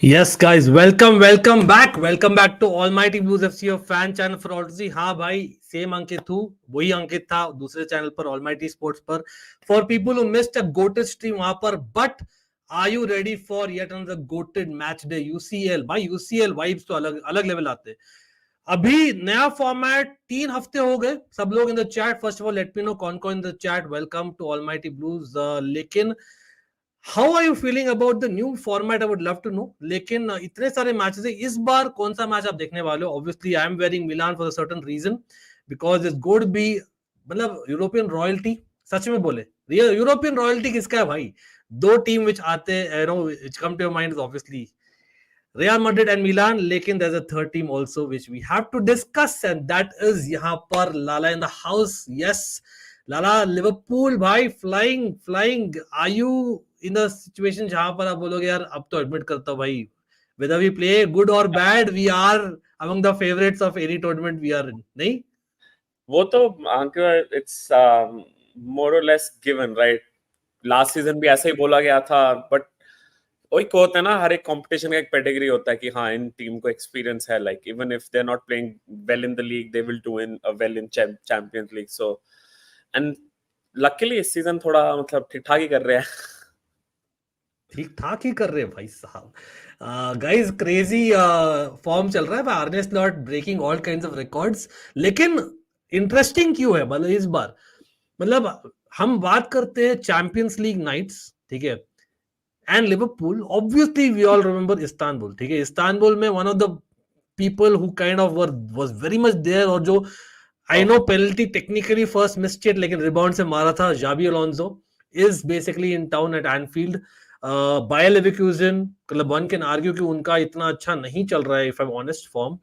Yes, guys, welcome back to Almighty Blues FC, your fan channel for all to see. हाँ भाई, same अंकित हूँ, वही अंकित था दूसरे चैनल पर Almighty Sports पर. For people who missed a goated stream वहां पर, but are you ready for yet another goated match day? UCL भाई, UCL vibes तो अलग अलग लेवल आते हैं. अभी नया फॉर्मेट 3 हफ्ते हो गए. सब लोग in the chat, first of all let me know कौन कौन in the chat. Welcome to Almighty Blues. लेकिन How are you feeling about the new format? I would love to know. लेकिन इतने सारे मैचेस है, इस बार कौन सा मैच आप देखने वाले हो? Obviously, I am wearing Milan for a certain reason because it's going to be मतलब यूरोपियन रॉयल्टी. सच में बोले, यूरोपियन रॉयल्टी किसका है भाई? दो टीम विच आते हैं, which come to your mind is obviously Real Madrid and Milan. लेकिन there's a third team also which we have to discuss, and that is यहाँ पर Lala in the house. Yes, Lala, Liverpool भाई, flying. Are you in a situation जहां पर आप बोलोगे यार अब तो एडमिट करता हूं भाई, whether we play good or bad, we are among the favorites of any tournament we are in? नहीं, वो तो अंकित, इट्स मोर और less given, right? Last season भी ऐसा ही बोला गया था, बट वही को होता है ना, हर एक कंपटीशन का एक पेडिग्री होता है कि हाँ, इन टीम को एक्सपीरियंस है, like even if they are not playing well in the league, they will do in well in champions league. So and luckily इस सीजन थोड़ा मतलब ठीक ठाक ही कर रहे हैं. ठीक ठाक ही कर रहे हैं भाई साहब. गाइस, क्रेजी फॉर्म चल रहा है भाई. Arne Slot breaking all kinds of records. लेकिन इंटरेस्टिंग क्यों है मतलब इस बार? मतलब हम बात करते हैं चैंपियंस लीग नाइट्स, ठीक है, and Liverpool. Obviously we all remember Istanbul, ठीक है. इस्तांबुल में one of the people who kind of was very much there, और जो I know penalty technically first missed it लेकिन रिबाउंड से मारा था, Xabi Alonso is basically in town at Anfield. Bayer Leverkusen, club one can argue कि उनका इतना अच्छा नहीं चल रहा है if I am honest form,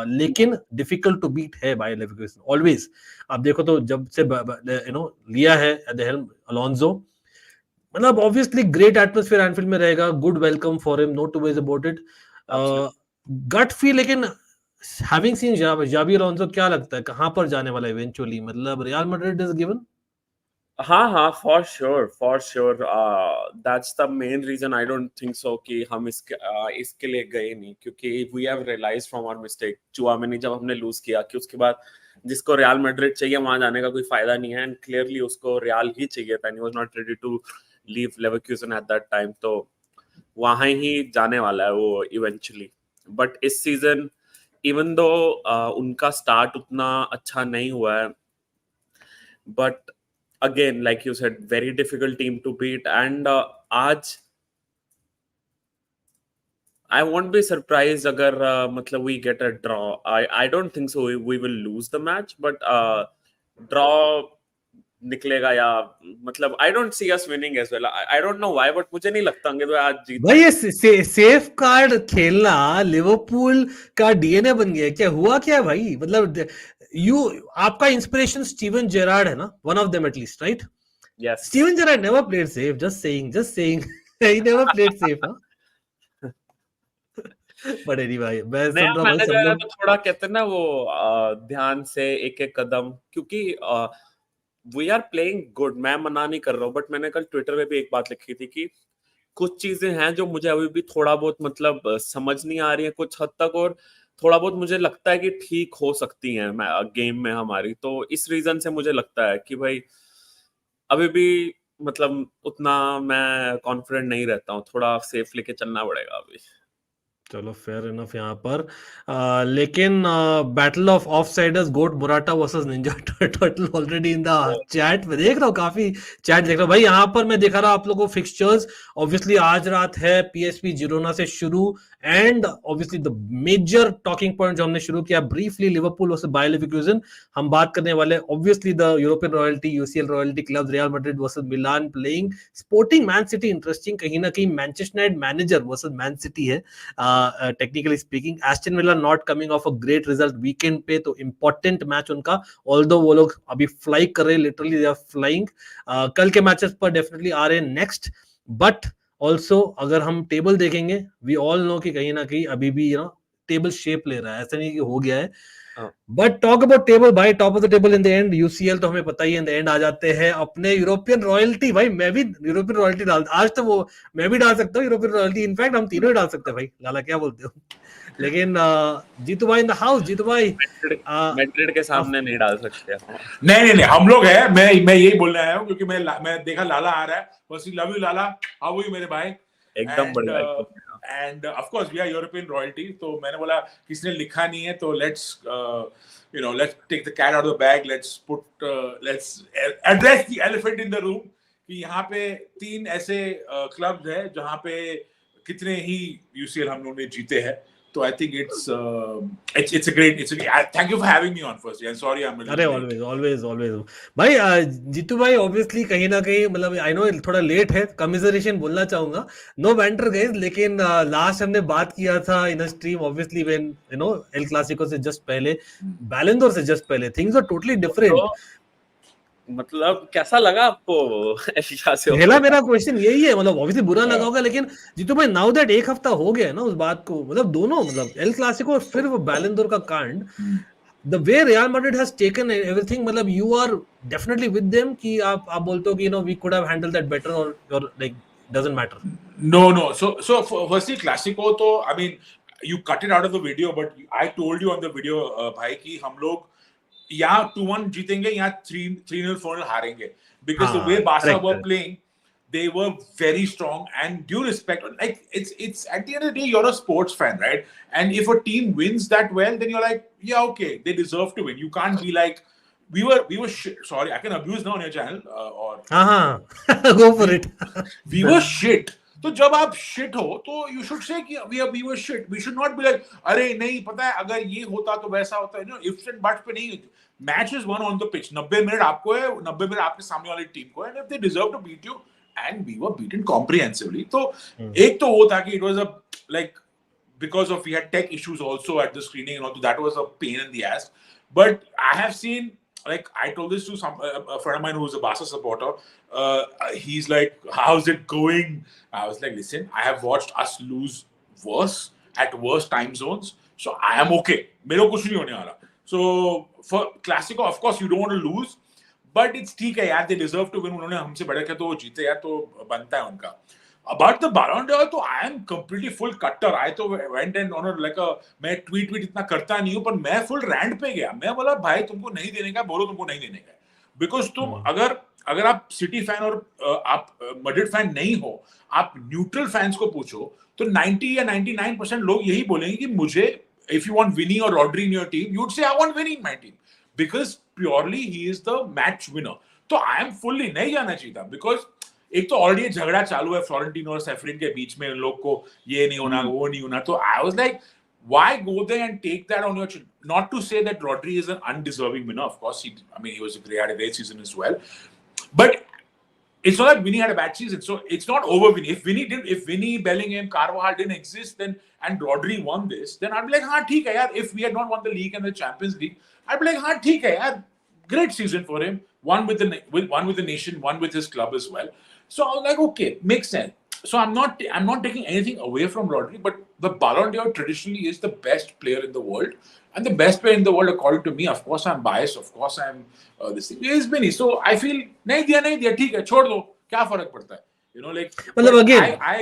लेकिन डिफिकल्ट टू बीट है बायर लेवरक्यूजन ऑलवेज. आप देखो तो जब से लिया है एट द हेल्म अलोंसो, मतलब ऑब्वियसली ग्रेट एटमॉस्फेयर एनफील्ड में रहेगा. Good welcome for him, no two ways about it. Gut feel. लेकिन हैविंग सीन जाबी अलोंसो, क्या लगता है कहां पर जाने वाला इवेंचुअली? मतलब रियल मैड्रिड इज गिवन. हाँ, for sure. That's the main reason. I don't think so कि हम इसके लिए गए नहीं, क्योंकि we have realized from our mistake Tchouameni जब हमने लूज किया कि उसके बाद जिसको रियल मैड्रिड चाहिए वहां जाने का कोई फायदा नहीं है, एंड क्लियरली उसको रियल ही चाहिए था, and he was not ready to leave Leverkusen at that time. तो वहां ही जाने वाला है वो इवेंचुअली. बट इस सीजन इवन दो उनका स्टार्ट उतना अच्छा नहीं हुआ है, but again, like you said, very difficult team to beat. And आज I won't be surprised अगर मतलब we get a draw. I don't think so we will lose the match, but draw निकलेगा, या मतलब I don't see us winning as well. I don't know why, but मुझे नहीं लगता कि आज जीत. भाई ये सेफ कार्ड खेलना लिवरपूल का डीएनए बन गया. क्या हुआ क्या भाई? मतलब आपका इंस्पिरेशन स्टीवन जेरार्ड है ना, one of them at least, right? Yes. Steven Gerrard never played safe, just saying he never played safe. But anyway, मैं सुन रहा हूं सब लोग तो थोड़ा कहते हैं ना वो ध्यान से एक एक कदम, क्योंकि वी आर प्लेइंग गुड. मैं मना नहीं कर रहा हूँ, बट मैंने कल ट्विटर पे भी एक बात लिखी थी कि कुछ चीजें हैं जो मुझे अभी भी थोड़ा बहुत मतलब समझ नहीं आ रही है कुछ हद तक, और थोड़ा बहुत मुझे लगता है कि ठीक हो सकती हैं गेम में हमारी. तो इस रीजन से मुझे लगता है कि भाई अभी भी मतलब उतना मैं कॉन्फिडेंट नहीं रहता हूँ, थोड़ा सेफ लेके चलना पड़ेगा अभी. चलो फेयर इनफ यहाँ पर. लेकिन battle of offsiders, goat Morata versus ninja turtle already in the chat में देख रहा हूँ. काफी चैट देख रहा हूँ भाई. यहाँ पर मैं दिखा रहा हूँ आप लोगों को फिक्सचर्स. ऑब्वियसली आज रात है पीएसवी जिरोना से शुरू, and obviously the major talking point जो हमने शुरू किया briefly, Liverpool versus Bayer Leverkusen. हम बात करने वाले obviously the European royalty, UCL royalty club, Real Madrid versus Milan playing Sporting Man City. Interesting कहीं ना कहीं Manchester United manager versus Man City है. Technically speaking Aston Villa not coming off a great result weekend पे, तो important match उनका. Although वो लोग अभी फ्लाई कर रहे हैं, लिटरली दे आर फ्लाइंग. कल के मैचेस पर डेफिनेटली आ रहे हैं नेक्स्ट. बट ऑल्सो अगर हम टेबल देखेंगे, वी ऑल नो कि कहीं ना कहीं अभी भी टेबल शेप ले रहा है, ऐसा नहीं कि हो गया है. बट टॉक अबाउट टेबल भाई, top of the table in the end UCL तो हमें पता ही है, इन द एंड आ जाते हैं अपने यूरोपियन रॉयल्टी। भाई मैं भी यूरोपियन रॉयल्टी डाल, आज तो वो मैं भी डाल सकता हूँ यूरोपियन रॉयल्टी, इनफैक्ट हम तीनों ही डाल सकते हैं भाई। लाला क्या बोलते हो? लेकिन जीतू भाई इन द हाउस, जीतू भाई मैड्रिड के सामने नहीं डाल सकते। नहीं हम लोग है, मैं यही बोलने आया हूँ क्योंकि मैं देखा लाला आ रहा है, बस love you Lala, how you मेरे भाई, एकदम बढ़िया। And of course we are European royalty, तो मैंने बोला किसी ने लिखा नहीं है तो let's let's take the cat out of the bag, let's address the elephant in the room कि यहाँ पे 3 ऐसे क्लब्स है जहाँ पे कितने ही यूसीएल हम लोगों ने जीते हैं, तो I think it's a great, thank you for having me on first, yeah, sorry I'm अरे always भाई जीतू भाई ऑब्वियसली कहीं ना कहीं मतलब आई नो थोड़ा लेट है, कमिसरेशन बोलना चाहूंगा, नो बैंटर गाइस, लेकिन लास्ट हमने बात किया था in a stream obviously when you know El Clasico से जस्ट पहले, बैलन डोर से जस्ट पहले, थिंग्स आर टोटली डिफरेंट। मतलब कैसा लगा आपको ऐसा से? पहला मेरा क्वेश्चन यही है, मतलब ऑब्वियसली बुरा लगा होगा, लेकिन जीतू भाई नाउ दैट एक हफ्ता हो गया है ना उस बात को, मतलब दोनों मतलब एल क्लासिको और फिर वो बैलन डोर का कांड, the way Real Madrid has taken everything, मतलब you are definitely with them कि आप बोलते हो कि you know we could have handled that better, or like doesn't matter? No. So firstly, Clasico तो I mean you cut it out of the video, but I told you on the video भाई कि हम लोग यहाँ 2-1 जीतेंगे, यहाँ 3-0 4-0 हारेंगे, because the way Barca were playing, they were very strong, and due respect, like it's at the end of the day you're a sports fan, right? And if a team wins that well, then you're like, yeah, okay, they deserve to win. You can't be like we were shit. Sorry, I can abuse now on your channel or go for it. We were shit. तो जब आप shit हो तो you should say कि we were shit. We should not be like अरे नहीं पता है अगर ये होता तो वैसा होता है, you know, ifs and buts पे नहीं। Match is won on the pitch. 90 minute आपको है, 90 मिनट आपके सामने वाली टीम को है, and if they deserve to beat you, and we were beaten comprehensively. तो एक तो वो था कि it was a like because of we had tech issues also at the screening and all, so that was a pain in the ass. But I have seen, like I told this to a friend of mine who's a Barca supporter. He's like, how's it going? I was like, listen, I have watched us lose worse at worse time zones, so I am okay. मेरे को कुछ नहीं होने वाला. So for Clasico, of course, you don't want to lose, but it's ठीक है यार, they deserve to win. उन्होंने हमसे बढ़ के तो जीते यार, तो बनता है उनका. About the Ballon d'Or, तो I am completely full cutter. I तो went and on like a, मैं tweet इतना करता नहीं हूँ, पर मैं full rant पे गया. मैं बोला भाई तुमको नहीं देने का, बोलो तुमको नहीं देने का. Because तुम अगर आप सिटी फैन और आप मैड्रिड फैन नहीं हो, आप न्यूट्रल फैंस को पूछो तो 90 या 99% लोग यही बोलेंगे कि मुझे, if you want Vinny or Rodri in your team, you would say I want Vinny in my team because purely he is the match winner. तो I am fully नहीं जाना चाहिए था, because एक तो ऑलरेडी झगड़ा चालू है फ्लोरेंटिनो और सेफरिन के बीच में, उन लोग को ये नहीं होना वो नहीं होना. तो I was like, why go there and take that on your chin? Not to say that Rodri is an undeserving winner, of course he had a great season as well, but it's not like Vinny had a bad season, so it's not over Vinny. If Vinny, Bellingham, Carvajal didn't exist, then and Rodri won this, then I'd be like, हाँ ठीक है यार. If we had not won the league and the Champions League, I'd be like, हाँ ठीक है यार, great season for him, one with the nation, one with his club as well. So I was like, okay, makes sense. So I'm not taking anything away from Rodri, but the Ballon d'Or traditionally is the best player in the world, and the best player in the world according to me, of course I'm biased, of course I'm this thing, is Vinny. So I feel नहीं दिया ठीक है, छोड़ दो, क्या फर्क पड़ता है, you know, like. मतलब again, I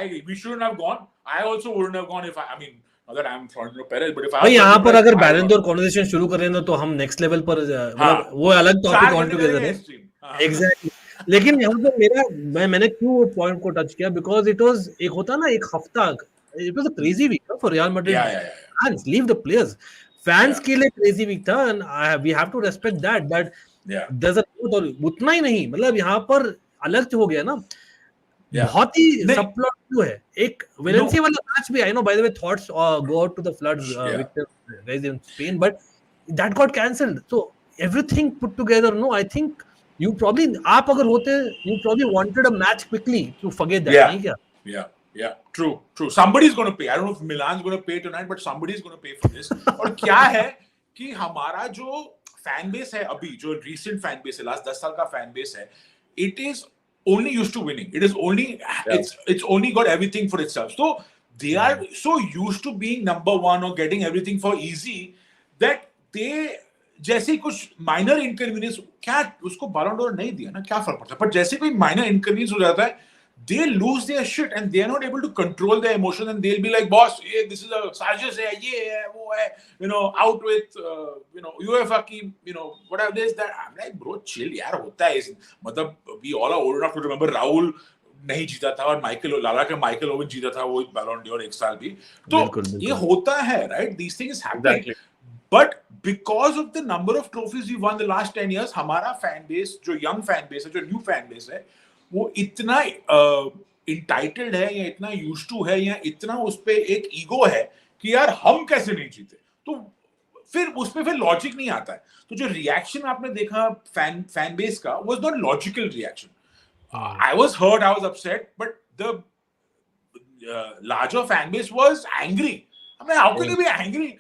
agree. We shouldn't have gone. I also wouldn't have gone if I mean, not that I'm Florentino Perez, but if I. यहाँ पर अगर बैलन डोर कॉन्वर्सेशन शुरू करें ना तो हम नेक्स्ट लेवल पर, मतलब वो अलग टॉपिक ऑन टुगेदर है. एग्जैक्टली. लेकिन यहाँ पे मेरा मैंने क्यों पॉइंट को टच किया, बिकॉज इट वाज एक होता ना एक हफ्ता, it was a crazy week for Real Madrid fans, leave the players, fans के लिए क्रेजी वीक था, and we have to respect that there is a, उतना ही नहीं, मतलब यहाँ पर अलग हो गया ना, बहुत ही सबप्लॉट क्यों है. एक वेलेंसिया वाला मैच भी, I know by the way thoughts go out to the floods victims guys in Spain, but that got cancelled. So everything put together, no I think you probably, आप अगर होते, you probably wanted a match quickly to forget that, नहीं क्या? Yeah, true. Somebody's going to pay. I don't know if Milan's going to pay tonight, but somebody's going to pay for this. और क्या है कि हमारा जो fan base है अभी, जो recent fan base है, last 10 साल का fan base है, it is only used to winning. It is only, it's only got everything for itself. So they are so used to being number one or getting everything for easy that दे जैसे कुछ minor inconvenience, क्या उसको बैलन door नहीं दिया ना, क्या फर्क पड़ता है, पर जैसे कोई माइनर इनकन्वीनियंस हो जाता है, they lose their shit and they are not able to control their emotions and they'll be like, boss, this is a sajish hai, ye hai, wo hai, out with UEFA ki, whatever this that. I'm like, bro, chill yaar, hota hai. Matlab we all are old enough to remember Rahul नहीं जीता था और Michael oven जीता था वो बैलन door एक साल भी, तो ये होता है, right? These things happen. Exactly. But because of the number of trophies we won the last 10 years, हमारा fan base, जो young fan base है, जो new fan base है, वो इतना इंटाइटल्ड है या इतना यूज्ड टू है या इतना उस पे एक ईगो है कि यार हम कैसे नहीं जीते, तो फिर उस पे फिर लॉजिक नहीं आता है. तो जो रिएक्शन आपने देखा फैन बेस का was not logical reaction. I was hurt, I was upset, but the larger fan base was angry. I mean how can you be angry?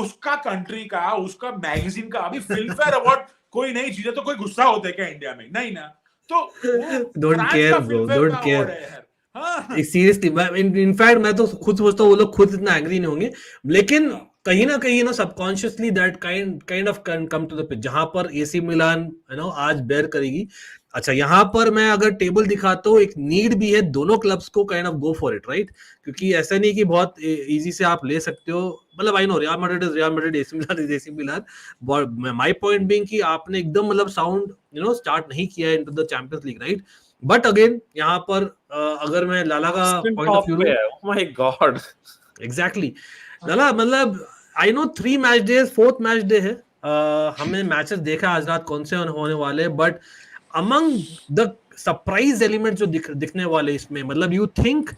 उसका कंट्री का, उसका मैगजीन का अभी फिल्म फेयर अवार्ड कोई नहीं जीते तो कोई गुस्सा होता है क्या इंडिया में? नहीं ना. तो don't care bro, don't care. Seriously in fact मैं तो खुद सोचता हूँ वो लोग खुद इतना एंग्री नहीं होंगे, लेकिन कहीं ना कहीं subconsciously that kind of come to the pitch, जहां पर एसी मिलान आज बेयर करेगी. अच्छा, यहाँ पर मैं अगर टेबल दिखाता हूँ, एक नीड भी है दोनों क्लब्स को kind of go for it, right? क्योंकि ऐसा नहीं कि बहुत इजी से आप ले सकते हो. मतलब I know Real Madrid is Real Madrid, AC Milan is AC Milan. My point being कि आपने एकदम साउंड स्टार्ट नहीं किया into the Champions League, right? But again यहाँ पर अगर मैं लाला का point of view, oh my God, exactly Lala, मतलब I know 3 match days, 4th match day है. हमने मैचेस देखा आज रात कौन से होने वाले, but among the surprise element जो दिखने वाले इसमें, मतलब you think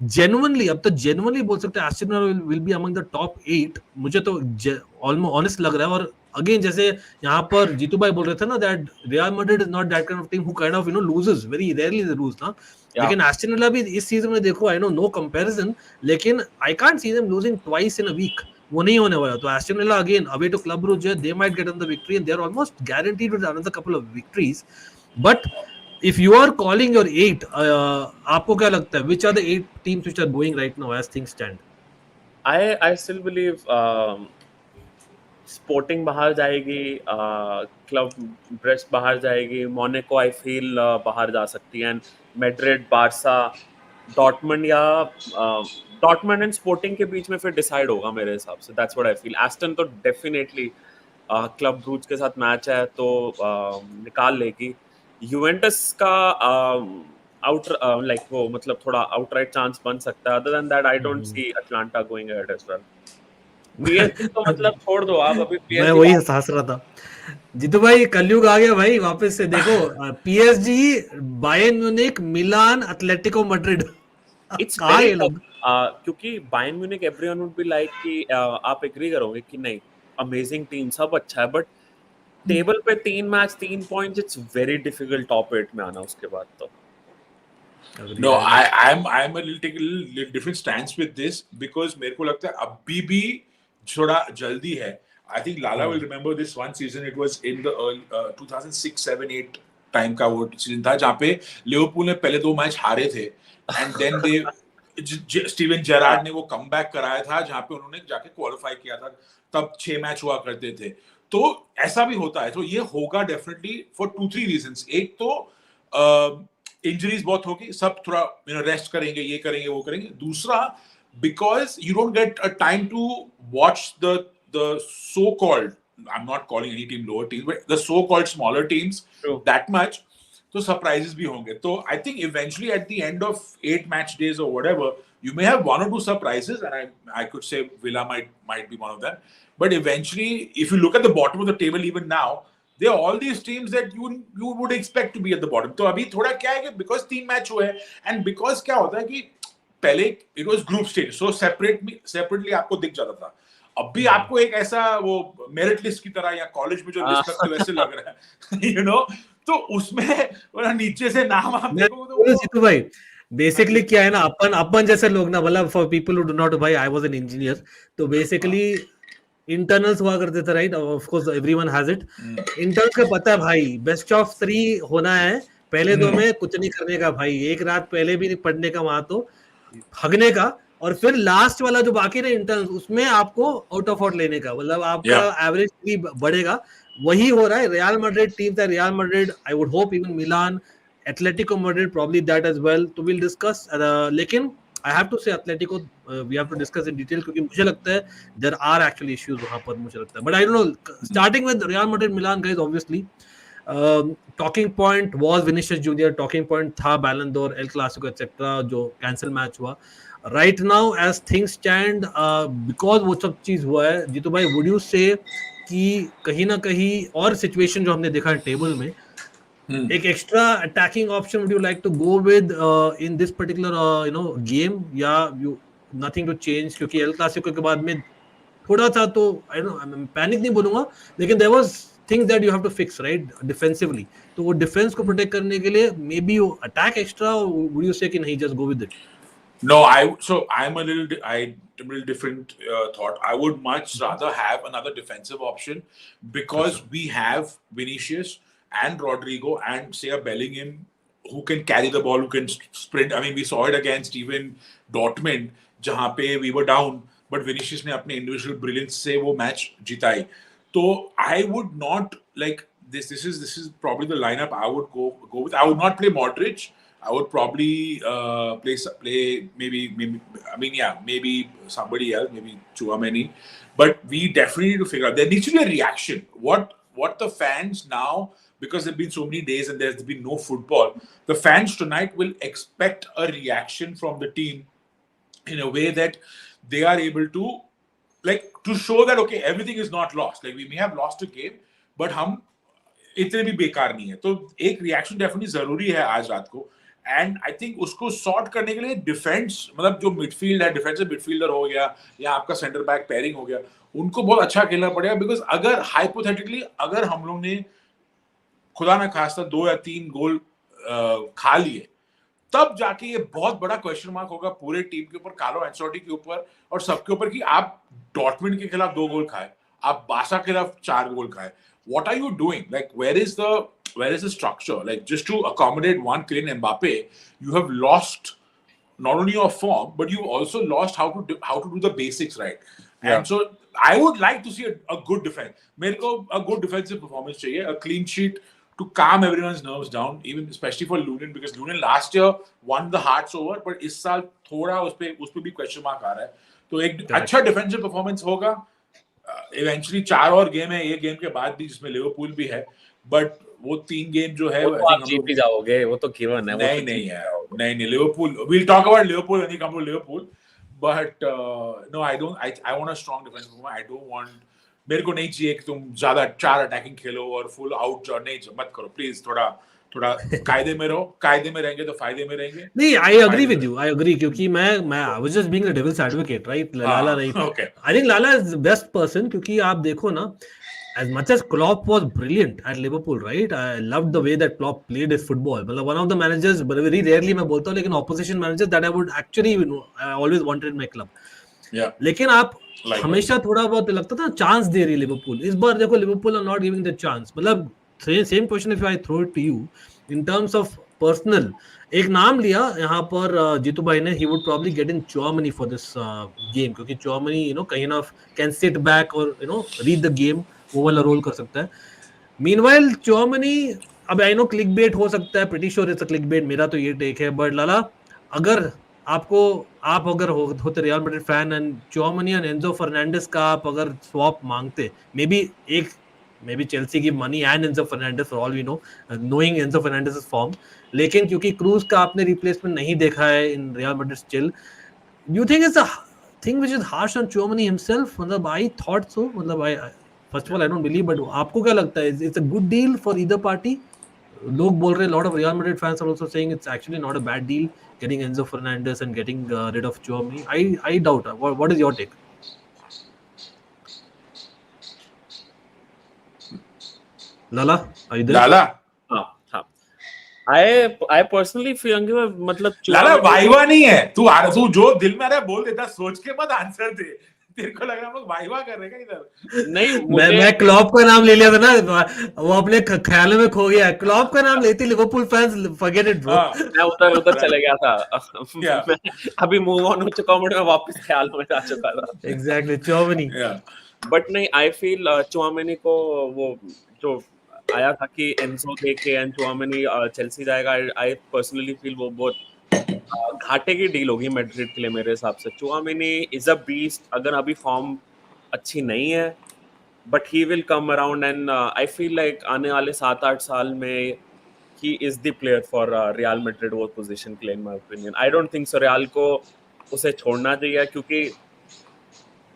genuinely, अब तो genuinely बोल सकते हैं Aston villa will be among the top 8. मुझे तो almost honest लग रहा है. और अगेन जैसे यहाँ पर जीतू भाई बोल रहे थे ना, that Real Madrid is not that kind of team who kind of loses, very rarely they lose ना. लेकिन एस्टन विला भी इस सीजन में देखो, I know no comparison, लेकिन I can't see them losing twice in a week. वो नहीं होने वाला. तो Aston Villa again away to Club Brugge, they might get on the victory and they are almost guaranteed with another couple of victories. But if you are calling your 8, आपको क्या लगता है, which are the 8 teams which are going right now as things stand? I still believe Sporting बाहर जाएगी, club breast बाहर जाएगी, Monaco I feel बाहर जा सकती है, एंड मैड्रिड, बार्सा, डॉर्टमंड या डॉर्टमंड एंड स्पोर्टिंग के बीच में फिर डिसाइड होगा मेरे हिसाब से. That's what I feel. Aston तो डेफिनेटली क्लब ब्रूज के साथ मैच है तो निकाल लेगी. यूवेंटस का लाइक वो मतलब थोड़ा आउटराइट चांस बन सकता है. Other than that I don't see Atalanta going ahead as well. PSG तो मतलब छोड़ दो आप, अभी पीएसजी मैं वही हंस रहा था. जीतू भाई कलयुग आ गया भाई वापस से. देखो PSG, Bayern Munich, Milan, Atletico Madrid. It's very tough, क्योंकि Bayern Munich everyone would be like कि आप एग्री करोगे कि नहीं अमेजिंग टीम, सब अच्छा है, बट टेबल पे 3 match 3 points, it's very difficult top 8 में आना उसके बाद. तो No, I'm a little different stance with this because मेरे को लगता है अभी भी थोड़ा जल्दी है. I think Lala will remember this one season. It was in the 2006, 7, 8 time का वो सीजन था जहाँ पे लिवरपूल ने पहले 2 मैच हारे थे and then they Steven Gerrard ने वो कमबैक कराया था जहाँ पे उन्होंने जाके क्वालिफाई किया था. तब 6 मैच हुआ करते थे. तो ऐसा भी होता है. तो ये होगा डेफिनेटली फॉर 2-3 रीजंस. एक तो इंजरीज बहुत होगी, सब थोड़ा रेस्ट करेंगे, ये करेंगे, वो करेंगे. दूसरा because you don't get a time to watch the so called, I am not calling any team lower teams, but the so called smaller teams that much. तो सरप्राइजेस भी होंगे. तो I think eventually at the end of 8 match days और whatever you may have 1 or 2 surprises, and I could say Villa might be one of them. But eventually, if you look at the bottom of the table even now, there are all these teams that you would expect to be at the bottom. तो अभी थोड़ा क्या है कि because 3 match हुए हैं, and because क्या होता है कि पहले it was group stage, so separately आपको दिख जाता था. अभी आपको एक ऐसा वो मेरिट लिस्ट की तरह या कॉलेज में जो लिस्ट लगते वैसे लग रहा है, you know. तो उसमें नीचे से नाम आप देखोगे तो भाई बेसिकली क्या है ना, अपन जैसे लोग ना, मतलब for people who do not, भाई आई वाज एन इंजीनियर, तो बेसिकली इंटरनल्स हुआ करते थे, right? Of course everyone has it. Interns का पता है भाई, बेस्ट ऑफ 3 होना है, पहले 2 में कुछ नहीं करने का भाई, एक रात पहले भी नहीं पढ़ने का, वहां तो हगने का, और फिर लास्ट वाला जो बाकी रहे इंटर्न्स, उसमें आपको आउट ऑफ आउट लेने का, मतलब आपका एवरेज भी बढ़ेगा। वही हो रहा है। रियल मैड्रिड टीम है, real Madrid, I would hope even Milan, Atletico Madrid, probably that as well, तो we'll discuss, लेकिन I have to say Atletico, we have to discuss in detail, क्योंकि मुझे लगता है there are actually issues वहां पर, मुझे लगता है, but I don't know, starting with Real Madrid Milan guys, obviously talking point was Vinicius Junior, talking point था Ballon d'Or, El Clasico etc, जो cancel match हुआ। right now as things stand, because वो सब चीज हुआ है, जीतू भाई, would you say कि कहीं ना कहीं और सिचुएशन जो हमने देखा है टेबल में, एक extra attacking option would you like to go with in this particular game, या यू नथिंग टू चेंज, क्योंकि एल क्लासिको के बाद में थोड़ा सा तो आई नो पैनिक नहीं बोलूंगा, लेकिन there was things that you have to fix right defensively, तो वो डिफेंस को प्रोटेक्ट करने के लिए maybe you attack extra, would you say कि नहीं just go with it? No, I'm a little different thought. I would much rather have another defensive option, because we have Vinicius and Rodrigo and say a Bellingham who can carry the ball, who can sprint. I mean, we saw it against even Dortmund, जहाँ पे we were down, but Vinicius ने अपने individual brilliance से वो match जिताई. तो I would not like this. This is probably the lineup I would go with. I would not play Modric. I would probably play maybe I mean maybe somebody else, maybe Chouameni, but we definitely need to figure out, there needs to be a reaction. What the fans now, because there've been so many days and there's been no football, the fans tonight will expect a reaction from the team in a way that they are able to like to show that okay, everything is not lost, like we may have lost a game but हम इतने भी बेकार नहीं है। तो एक reaction definitely जरूरी है आज रात को, एंड आई थिंक उसको सॉर्ट करने के लिए डिफेंस, मतलब जो मिडफील्ड है, डिफेंसिव मिडफील्डर हो गया या आपका सेंटर बैक पेयरिंग हो गया, उनको बहुत अच्छा खेलना पड़ेगा, बिकॉज अगर हाइपोथेटिकली अगर हम लोग ने खुदा ना खास्ता 2 या 3 गोल खा लिए, तब जाके ये बहुत बड़ा क्वेश्चन मार्क होगा पूरे टीम के ऊपर, कार्लो एंचेलोटी के ऊपर और सबके ऊपर, कि आप डॉर्टमुंड के खिलाफ 2 गोल खाए, आप बार्सा के खिलाफ 4 गोल खाए, what are you doing? Like where is the structure? Like just to accommodate one Kylian Mbappe, you have lost not only your form, but you've also lost how to do the basics right. Yeah. And so I would like to see a good defense. मेरे को a good defensive performance चाहिए, a clean sheet to calm everyone's nerves down, even especially for Lunin, because Lunin last year won the hearts over, but इस साल थोड़ा उस पे भी question mark आ रहा है, तो एक अच्छा defensive performance होगा। इवेंचुअली 4 और गेम है, ये गेम के बाद भी जिसमें लिवरपूल भी है, बट वो 3 गेम जो है वो आप जीत भी जाओगे, वो तो गिवन है। नहीं Liverpool, we'll talk about Liverpool when we come to Liverpool, but no, I want a strong defense. I don't want, मेरे को नहीं चाहिए कि तुम ज्यादा 4 अटैकिंग खेलो और फुल आउट नहीं, मत करो प्लीज, थोड़ा कायदे में रहो, कायदे में रहेंगे तो फायदे में रहेंगे। नहीं, I agree with you, I agree, क्योंकि मैं I was just being the devil's advocate, right? Lala right, I think Lala is the best person, क्योंकि आप देखो ना, as much as Klopp was brilliant at Liverpool, right? I loved the way that Klopp played his football. मतलब one of the managers, very rarely मैं बोलता हूँ, लेकिन opposition managers that I would actually, I always wanted in my club. Yeah. लेकिन आप हमेशा थोड़ा बहुत लगता था चांस दे रही है लिवरपूल, इस बार देखो Liverpool are not giving the chance. मतलब same question if I throw it to you in terms of personal, एक नाम लिया यहाँ पर जीतू भाई ने, he would probably get in Tchouameni for this game, क्योंकि चौमनी कहीं ना कैन सिट बैक और रीड द गेम, वो वाला रोल कर सकता है। मीनवाइल चौमनी, अब आई नो क्लिक बेट हो सकता है, pretty sure it's a click bait, मेरा तो ये टेक है, बट लाला अगर आप अगर होते Real Madrid fan and Tchouameni and Enzo Fernandez का आप अगर स्वैप मांगते, मे बी चेल्सी की money and Enzo Fernandez for all we know, knowing Enzo Fernandez form, लेकिन क्योंकि क्रूज का आपने रिप्लेसमेंट नहीं देखा है in Real Madrid still, you think it's a thing which is harsh on Tchouameni himself? मतलब I thought so, मतलब I first of all I don't believe, but आपको क्या लगता है, it's a good deal for either party? लोग बोल रहे हैं, lot of Real Madrid fans are also saying it's actually not a bad deal getting Enzo Fernandez and getting rid of Chouameni. I doubt. What is your take? Lala, are you there? Lala, हाँ, I personally feel कि मतलब लाला viva नहीं है, तू जो दिल में आ रहा है बोल देता, सोच के मत आंसर दे, तेरे को लग रहा है हम लोग वाइवा कर रहे हैं क्या इधर? नहीं मैं क्लॉप का नाम ले लिया था ना, वो अपने ख्यालों में खो गया। क्लॉप का नाम लेते Liverpool fans forget it bro. मैं उधर चले गया था। Yeah. मैं अभी मूव ऑन हो चुका हूँ, मैं वापस ख्याल में जा चुका था। एग्जैक्टली चौमनी। बट नहीं, आई फील चुआमेनी को वो जो आया था कि एंजो देके एंड चुआमेनी चेल्सी जाएगा, आई पर्सनली फील वो बहुत घाटे की डील होगी मैड्रिड के लिए मेरे हिसाब से। चुआमेनी इज अ बीस्ट, अगर अभी फॉर्म अच्छी नहीं है but he will come around and I feel like आने वाले 7-8 साल में he is the player for Real Madrid वो पोजीशन के लिए in my opinion. I don't think so Real को उसे छोड़ना चाहिए, क्योंकि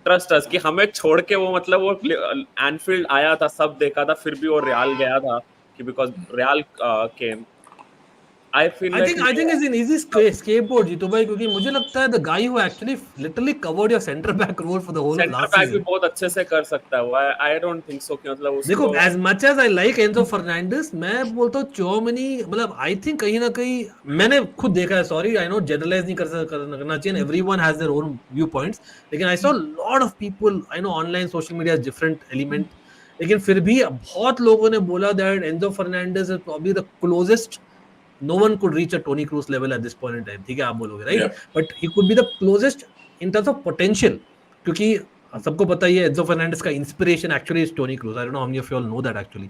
ट्रस्ट अस कि हमें छोड़ के वो मतलब वो एनफील्ड आया था, सब देखा था, फिर भी वो रियाल गया था कि because Real came. I feel I think it's an easy scapegoat Jeetu भाई, क्योंकि मुझे लगता है the guy who actually literally covered your center back role for the whole of centre last back भी season. बहुत अच्छे से कर सकता है वो। I don't think so कि मतलब देखो उसको as much as I like Enzo Fernandez, मैं बोलता हूँ चौमनी मतलब I think कहीं ना कहीं मैंने खुद देखा है, sorry I know generalize नहीं करना चाहिए, everyone has their own viewpoints, लेकिन I saw a lot of people I know online social media has different element, लेकिन फिर भी बहुत लोगों ने बोला that Enzo Fernandez is probably the closest. No one could reach a Toni Kroos level at this point in time, ठीक है आप बोलोगे right? Yeah. But he could be the closest in terms of potential, क्योंकि सबको पता ही है Enzo Fernandez का inspiration actually is Toni Kroos. I don't know how many of you all know that actually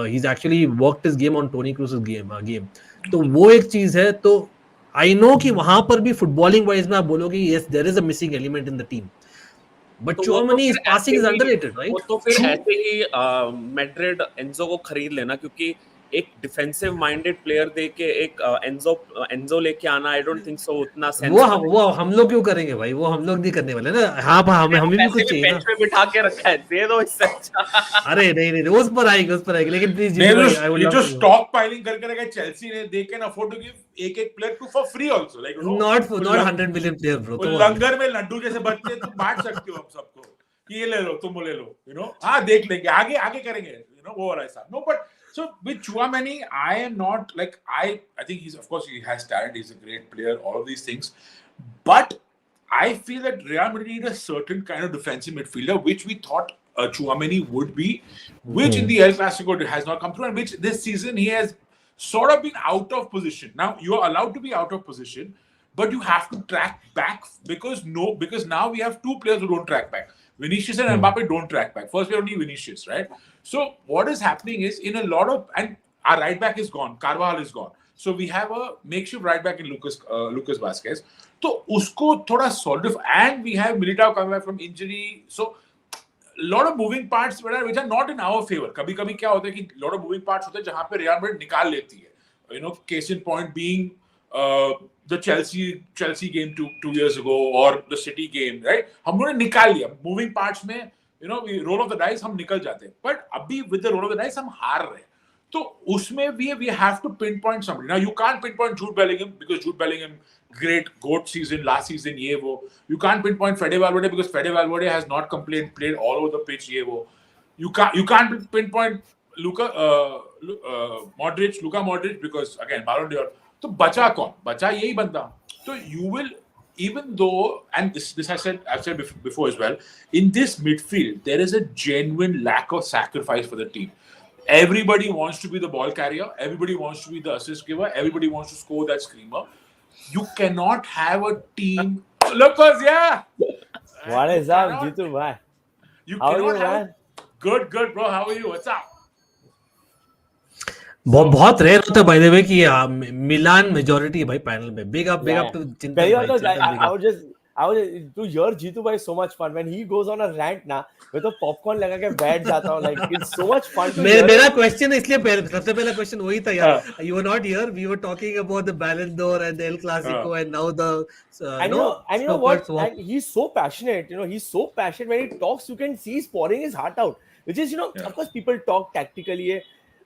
he is actually worked his game on Toni Kroos game. तो वो एक चीज है। तो आई नो कि वहां पर भी फुटबॉलिंग वाइज में आप बोलोगे yes there is a missing element in the team, but तो Tchouameni is passing is underrated right. वो तो फिर ऐसे ही मैड्रिड एंजो को खरीद लेना, क्योंकि एक डिफेंसिव माइंडेड प्लेयर देके एक एंजो लेके आना, आई डोंट थिंक सो उतना सेंस। वो हम लोग क्यों करेंगे भाई, वो हम लोग नहीं करने वाले ना। हाँ हमें भी कुछ चाहिए ना। बेंच पे बिठा के रखा है, दे दो इससे अच्छा। अरे नहीं उस पर आएगी लेकिन प्लीज ये जो स्टॉक पाइलिंग करके रखा है चेल्सी ने, they can afford to give एक player to for free also, like not 100 million player bro. लंगर में लड्डू जैसे बच्चे तुम बांट सकते हो हम सबको कि ये ले लो तुम ले लो, यू नो। हाँ देख लेंगे आगे करेंगे, यू नो, वो वाला ऐसा। No but so with Chouameni, I am not like I think he's, of course he has talent, he's a great player, all of these things, but I feel that Real Madrid need a certain kind of defensive midfielder, which we thought Chouameni would be, which in the El Clasico has not come through, and which this season he has sort of been out of position. Now you are allowed to be out of position, but you have to track back because now we have two players who don't track back. Vinicius and Mbappe don't track back. First, we only Vinicius, right? So what is happening is in a lot of, and our right back is gone, Carvajal is gone. So we have a makeshift right back in Lucas Vazquez. So usko thoda solidify, and we have Militao coming back from injury. So a lot of moving parts which are not in our favor. कभी-कभी क्या होता है कि lot of moving parts होते हैं जहाँ पे Real Madrid निकाल लेती है. You know, case in point being the Chelsea game two years ago, or the City game, right? हम लोगों ने निकाल लिया moving parts में, you know, we roll of the dice, हम निकल जाते हैं, but अभी with the roll of the dice हम हार रहे हैं। तो उसमें we have to pinpoint somebody. Now you can't pinpoint Jude Bellingham because Jude Bellingham great GOAT season last season, ये वो। You can't pinpoint Fede Valverde because Fede Valverde has not played all over the pitch, ये वो। You can't pinpoint Luka Modric because again Ballon d'Or। तो बचा कौन? बचा यही बंदा। तो you will, even though, and this I've said before as well, in this midfield there is a genuine lack of sacrifice for the team. Everybody wants to be the ball carrier, everybody wants to be the assist giver, everybody wants to score that screamer. You cannot have a team. Look, yeah. What is up, Jitu bhai? How are you, man? Good, bro. How are you? What's up? बहुत rare होता है bye the वे कि मिलान majority है भाई panel में। Big up to चिंतन भाई। I was to hear Jitu bhai so much fun when he goes on a rant ना, मैं तो पॉपकॉर्न लगा के बैठ जाता हूँ, like it's so much fun to hear. मेरा क्वेश्चन इसलिए सबसे पहला क्वेश्चन वही था यार। You were not here, we were talking about the Ballon d'Or and the El Clasico and now the and you know what, and he's so passionate, you know, he's so passionate when he talks, you can see he's pouring his heart out, which is, you know, of course people talk tactically,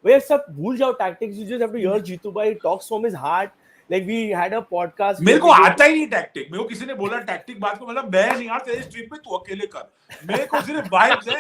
where सब भूल जाओ tactics, you just have to hear Jitu bhai talks from his heart. Like we had a podcast. मेरे को आता ही नहीं tactic. मेरे को किसी ने बोला टैक्टिक बात को, मतलब मैं नहीं यार, तेरे स्ट्रीम पे तू अकेले कर। मेरे को सिर्फ वाइब्स है,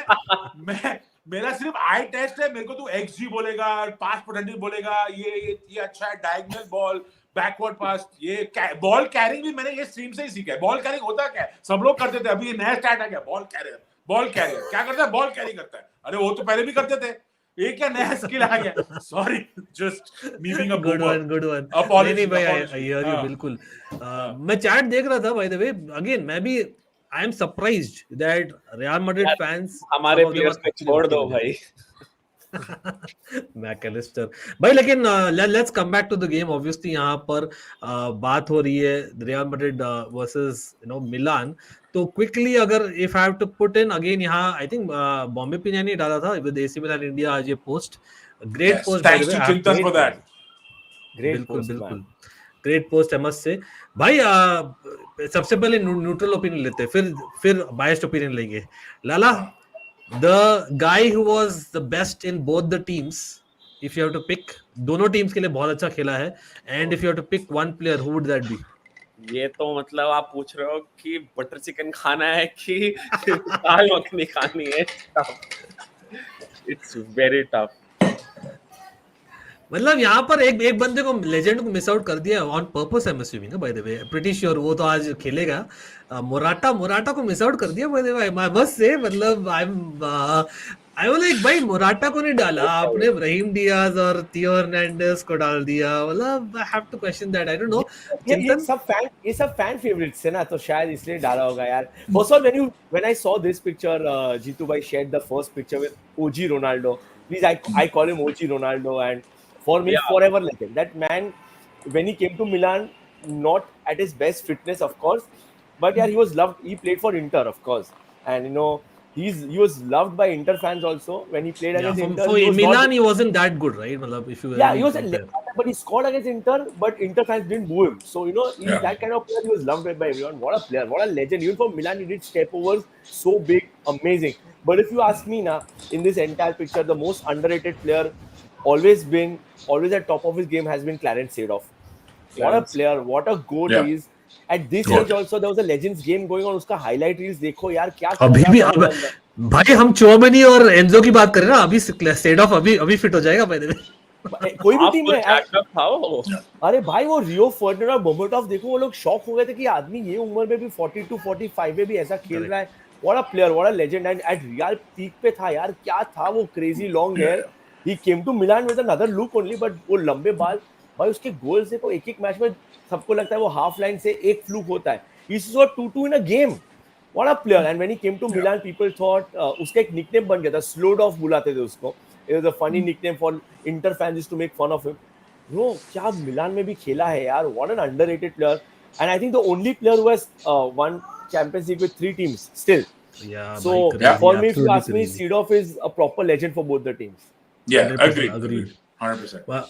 मेरा सिर्फ आई टेस्ट है। मेरे को तू XG बोलेगा, पास परसेंटेज बोलेगा, ये अच्छा है, डायगोनल बॉल, बैकवर्ड पास, ये बॉल कैरिंग भी मैंने ये स्ट्रीम से ही सीखा है। बॉल कैरिंग होता क्या है, सब लोग करते थे, अभी ये नया स्टार्ट आ गया बॉल कैरियर। बॉल कैरियर क्या करता है, बॉल कैरी करता है। अरे वो तो पहले भी करते थे, ये क्या नया स्किल आ गया। Sorry, just me being a good boomer. One, good one. नहीं भाई, आई हियर यू बिल्कुल। मैं चैट देख रहा था बाय द वे, अगेन मैं भी I am surprised that Real Madrid fans, हमारे प्लेयर्स को छोड़ दो भाई। मैकलिस्टर भाई, लेकिन let's come back to the game. Obviously यहाँ पर बात हो रही है रियल मैड्रिड वर्सेस मिलान। तो क्विकली अगर if I have to put in again, यहाँ आई थिंक बॉम्बे पिनिया ने डाला था विद एसी मिलान इंडिया आज ये post. Great post bye the वे, चिंतन फॉर दैट। बिल्कुल बिल्कुल great post, I must say भाई। सबसे पहले न्यूट्रल ओपिनियन लेते हैं, फिर बायस्ड ओपिनियन लेंगे। लाला, the guy who was the best in both the teams, if you have to pick, दोनों टीम्स के लिए बहुत अच्छा खेला है, and if you have to pick one player, who would that be? ये तो मतलब आप पूछ रहे हो कि बटर चिकन खाना है कि दाल मखनी खानी है। It's very tough. मतलब यहाँ पर एक बंदे को, लेजेंड को मिस आउट कर दिया on purpose, I am assuming, bye the way pretty sure वो तो आज खेलेगा। मोराटा को मिस आउट कर दिया bye the way, I must say. मतलब आई वाज लाइक भाई मोराटा को नहीं डाला आपने, ब्राहिम डियाज और थियो हर्नांडेज को डाल दिया। मतलब I have to question that, I don't know. ये सब फैन फेवरेट्स है ना, तो शायद इसलिए डाला होगा यार। First of all when I saw this picture, Jitu bhai shared the first picture with OG Ronaldo. Please, I call him OG Ronaldo, and for me, forever legend. That man, when he came to Milan, not at his best fitness, of course, but yeah, he was loved. He played for Inter, of course, and he was loved by Inter fans also when he played against Inter. So in Milan, he wasn't that good, right? Matlab, if you he was but he scored against Inter, but Inter fans didn't boo him. So he's that kind of player. He was loved by everyone. What a player! What a legend! Even for Milan, he did step overs so big, amazing. But if you ask me now, in this entire picture, the most underrated player, always at top of his game, has been Clarence Seedorf. What a player! What a goal he is. At this age also, there was a Legends game going on. उसका highlight reels देखो यार, क्या अभी भी भाई हम चोमनी और Enzo की बात करें ना, अभी सेडॉफ अभी फिट हो जाएगा भाई। कोई भी टीम में अरे भाई वो रियो फर्डिनैंड और बोमोटॉफ देखो, वो लोग शॉक हो गए थे कि आदमी ये उम्र में भी 42 45 में भी ऐसा खेल रहा है। What a player, what a legend, and at real peak पे था यार। क्या था वो crazy long hair. He came to Milan with another look only, but वो लंबे बाल भाई, उसके गोल से को एक मैच में सबको लगता है वो हाफ लाइन से एक फ्लूक होता है। He scored 2-2 in a game. What a player. And when he came to Milan, people thought उसका एक निकनेम बन गया था, स्लो डॉफ बुलाते थे उसको। It was a funny nickname for Inter fans used to make fun of him. Bro, क्या मिलान में भी खेला है यार। What an underrated player. And I think the only player who has won Champions League with 3 teams still. Yeah. So for me, if you ask me, Seedorf is a proper legend for both the teams. Yeah, agreed. 100%. Well,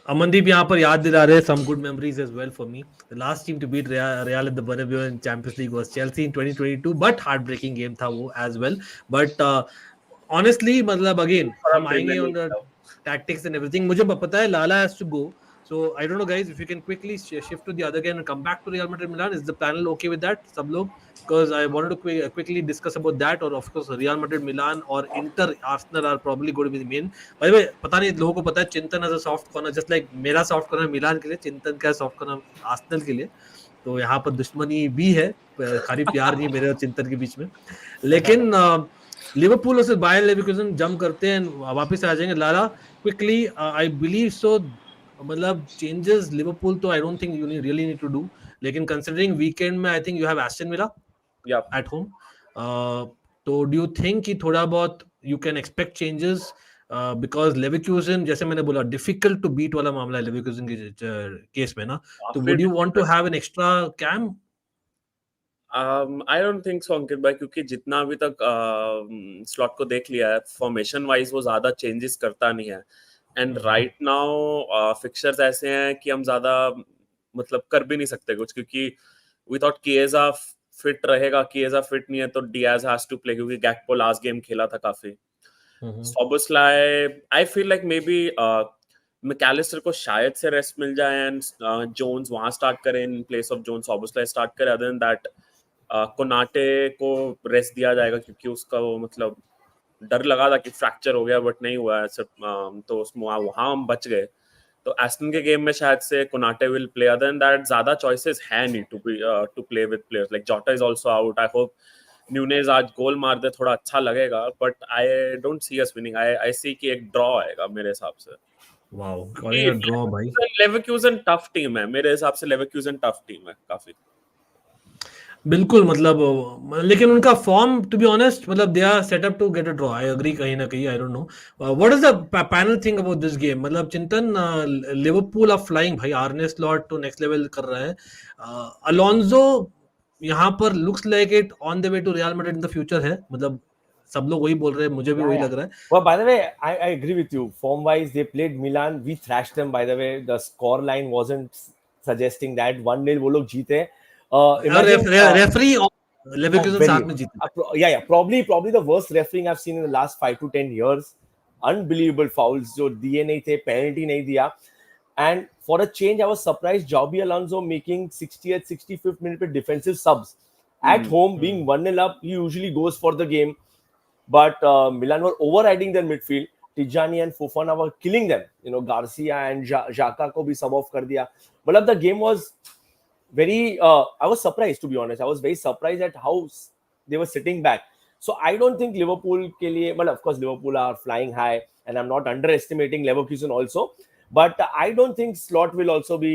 Amandeep यहाँ पर याद दिला रहे some good memories as well for me. The last team to beat Real at the Bernabeu in Champions League was Chelsea in 2022, but heartbreaking game था वो as well. But honestly, मतलब again हम आएंगे on the tactics and everything. मुझे पता है Lala has to go, so I don't know guys if you can quickly shift to the other game and come back to Real Madrid Milan. Is the panel okay with that, सब लोग? Because I wanted to quickly discuss about that, or of course Real Madrid Milan or Inter Arsenal are probably going to be the main. By the way, पता नहीं लोगों को पता है चिंतन as a soft corner, just like मेरा soft corner मिलान के लिए, चिंतन का soft corner आर्सेनल के लिए। तो यहाँ पर दुश्मनी भी है, खाली प्यार नहीं मेरे और चिंतन के बीच में। लेकिन Liverpool versus Bayer Leverkusen jump करते हैं, वापस आ जाएंगे। लाला क्विकली, आई बिलीव सो, मतलब चेंजेस लिवरपूल तो I don't think you really need to do, लेकिन कंसीडरिंग वीकेंड में I think you have Aston Villa at home, तो डू यू थिंक कि थोड़ा बहुत you can expect changes? Because Leverkusen, जैसे मैंने बोला, डिफिकल्ट टू बीट वाला मामला है लेवरकुसन के केस में ना, तो would you want to have an extra CAM? I don't think so Ankit भाई, क्योंकि जितना अभी तक स्लॉट को देख लिया है, फॉर्मेशन वाइज वो ज्यादा चेंजेस करता नहीं है। एंड राइट नाउ फिक्सचर्स ऐसे हैं कि हम ज्यादा मतलब कर भी नहीं सकते कुछ, क्योंकि वी थॉट किएजा फिट रहेगा, किएजा फिट नहीं है तो डियाज हैज टू प्ले, क्योंकि गैक्पो लास्ट गेम खेला था काफी। सोबोस्लाई, I feel like may be Mac Allister को शायद से रेस्ट मिल जाए एंड जोन्स वहां स्टार्ट करें in place of Jones, सोबोस्लाई start करे। अदर देन दैट कोनाटे को रेस्ट दिया जाएगा, क्योंकि उसका वो मतलब डर लगा था कि फ्रैक्चर हो गया, बट नहीं हुआ है, तो वहाँ हम बच गए। तो एस्टन के गेम में शायद से Konate will play, other than that ज्यादा चॉइसेस है नहीं to play with players like Jota is also out. I hope Nunez आज गोल मार दे, थोड़ा अच्छा लगेगा, but I don't see us winning. I see कि एक ड्रॉ आएगा मेरे हिसाब से. वाओ, कॉलिंग अ ड्रॉ भाई. लेवरक्यूजन टफ टीम है मेरे हिसाब से. लेवरक्यूजन टफ टीम है काफी. बिल्कुल, मतलब लेकिन उनका फॉर्म टू बी ऑनेस्ट, मतलब they are set up to get a draw. I agree कहीं ना कहीं. I don't know what is the panel think about this game. मतलब चिंतन, लिवरपूल आर फ्लाइंग भाई. आर्ने स्लॉट तो नेक्स्ट लेवल कर रहा है. अलोंसो यहाँ पर looks like it on the way to Real Madrid in the future है. मतलब सब लोग वही बोल रहे हैं, मुझे भी वही लग रहा है. Well, by the way, I agree with you. Form-wise, they played Milan. We thrashed them. By the way, the score line wasn't suggesting that 1-0 वो लोग जीते. रेफरी लेवरकुसन साथ में जीते. Yeah. Probably the worst refereeing I've seen in the last 5 to 10 years. Unbelievable fouls जो दिए नहीं थे, penalty नहीं दिया. And for a change, I was surprised Xabi Alonso making 60th, 65th minute पे defensive subs. At home, being 1-0 up, he usually goes for the game. But Milan were overriding their midfield. Tijani and Fofana were killing them. You know, Garcia and Xhaka को भी sub off कर दिया. But the game was very. I was surprised, to be honest. I was very surprised at how they were sitting back. So I don't think Liverpool के लिए, well, of course Liverpool are flying high, and I'm not underestimating Leverkusen also. But I don't think Slot will also be.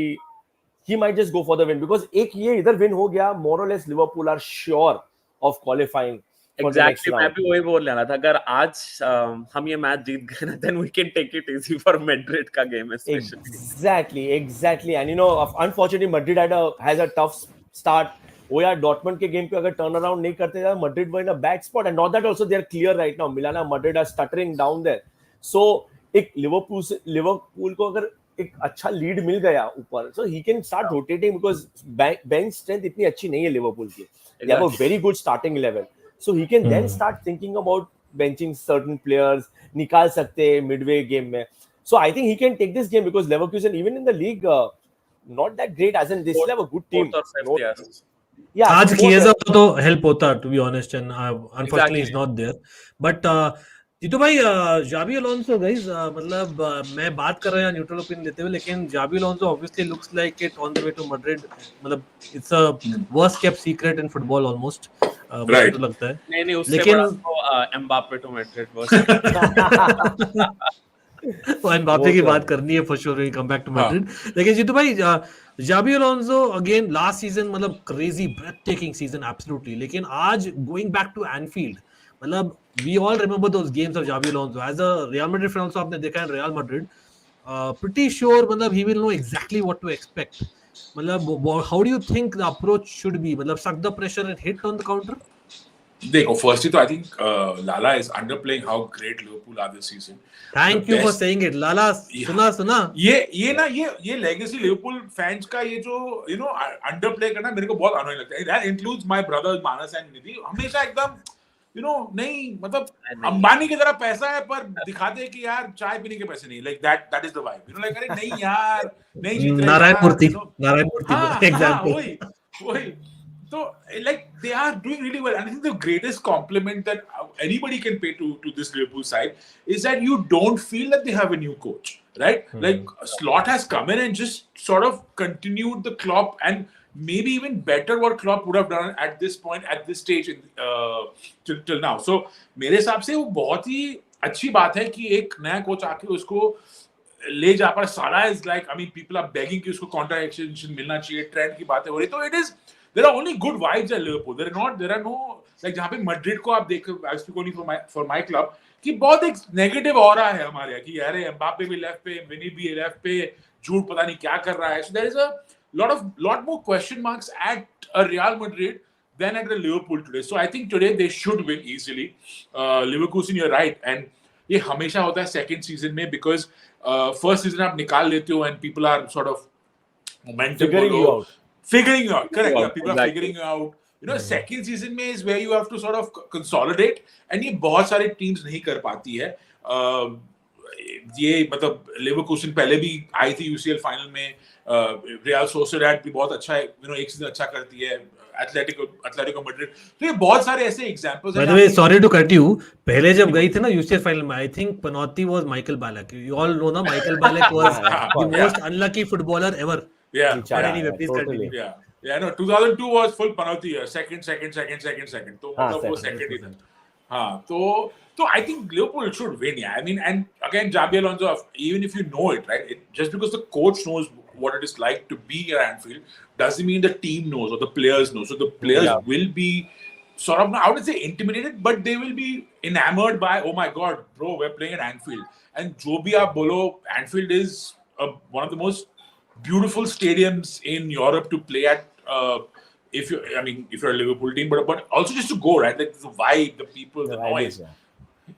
He might just go for the win because एक ये इधर win हो गया, more or less Liverpool are sure of qualifying. Exactly, मैं भी वही बोल रहा था. अगर आज हम ये मैच जीत गए ना, then we can take it easy for Madrid का game especially. Exactly. And you know, unfortunately, Madrid has a tough start. वो यार डॉर्टमंड के गेम पे अगर टर्न अराउंड नहीं करते थे, Madrid were in a bad spot, and not that also they are clear right now. Milan and Madrid are stuttering down there. So एक Liverpool को अगर एक अच्छा लीड मिल गया ऊपर, so he can start rotating because bench strength इतनी अच्छी नहीं है लिवरपूल की. They have a very good starting 11. So he can then start thinking about benching certain players, निकाल सकते हैं midway game में. So I think he can take this game because Leverkusen, even in the league, not that great. As in, they still have a good team. Yeah, आज Chiesa तो help होता, to be honest, and unfortunately he's not there. But Jitu भाई, Xabi Alonso guys, मतलब मैं बात कर रहा हूं न्यूट्रल ओपिनियन देते हुए, लेकिन Xabi Alonso obviously looks like it on the way to Madrid. मतलब it's a worst kept secret in football almost. मुझे तो लगता है. नहीं उससे लेकिन बड़ा तो एम्बापे टू मैड्रिड वर्स्ट. वो एम्बापे की बात करनी है for sure, come back to Madrid. लेकिन जीतू भाई, Xabi Alonso again last season मतलब crazy breathtaking season absolutely, लेकिन आज गोइंग बैक टू एनफील्ड, मतलब we all remember those games of Xabi Alonso as a Real Madrid fan. Also आपने देखा है Real Madrid, pretty sure मतलब he will know exactly what to expect. मतलब how do you think the approach should be? मतलब suck the pressure and hit on the counter. देखो, firstly तो I think Lala is underplaying how great Liverpool are this season. Thank you for saying it, Lala. सुना. ये legacy Liverpool fans का ये जो you know underplay करना मेरे को बहुत annoying लगता है. That includes my brothers Manas and Nidhi. हमेशा एकदम you know नहीं, मतलब अंबानी की तरह पैसा है पर दिखाते हैं कि यार चाय पीने के पैसे नहीं. Like that is the vibe. You know, like अरे नहीं यार, नहीं जीत रहे. नारायण मूर्ति एग्जांपल. वही तो like they are doing really well, and I think the greatest compliment that anybody can pay to this Liverpool side is that you don't feel that they have a new coach, right? Like Slot has come in and just sort of continued the Klopp, and maybe even better what Klopp would have done at this point, at this stage till now. So मेरे हिसाब से वो बहुत ही अच्छी बात है कि एक नया कोच आके उसको ले जा पा. साला is like, I mean, people are begging कि उसको contract extension मिलना चाहिए, ट्रेंड की बातें हो रही. तो it is, there are only good vibes at Liverpool. There are no like जहाँ पे मैड्रिड को आप देख, I speak only for my club, कि बहुत एक नेगेटिव ऑरा है हमारे यहाँ कि अरे एम्बापे भी लेफ्ट पे, विनी भी लेफ्ट पे, झूठ पता नहीं क्या कर रहा है. So there is a lot more question marks at a Real Madrid than at a Liverpool today. So I think today they should win easily. Leverkusen, you're right, and ये हमेशा होता है second season में, because first season आप निकाल लेते हो and people are sort of momentum figuring you out. Correct. Yeah, people are figuring you out. You know, second season में is where you have to sort of consolidate, and ये बहुत सारी teams नहीं कर पाती है. ये मतलब लेवरकूसन पहले भी आई थी यूसीएल फाइनल में, रियल सोसिएडाड भी बहुत अच्छा है, एक सीजन अच्छा करती है, एटलेटिको मैड्रिड, तो ये बहुत सारे ऐसे एग्जांपल्स हैं। By the way sorry to cut you, पहले जब गई थी ना यूसीएल फाइनल में, आई थिंक पनौती was Michael Ballack, you all know ना, Michael Ballack was the most unlucky footballer ever. Anyway, please continue. Yeah, no, 2002 was full Panauti year, second. तो मतलब वो second ही था. हाँ, तो I think Liverpool should win. Yeah, I mean, and again, Xabi Alonso, even if you know it, right? Just because the coach knows what it is like to be at Anfield, doesn't mean the team knows or the players know. So the players will be sort of, I wouldn't say intimidated, but they will be enamored by, oh my God, bro, we're playing at Anfield. And jo bhi aap bolo, Anfield is one of the most beautiful stadiums in Europe to play at. If you're a Liverpool team, but also just to go, right? Like the vibe, the people, the noise.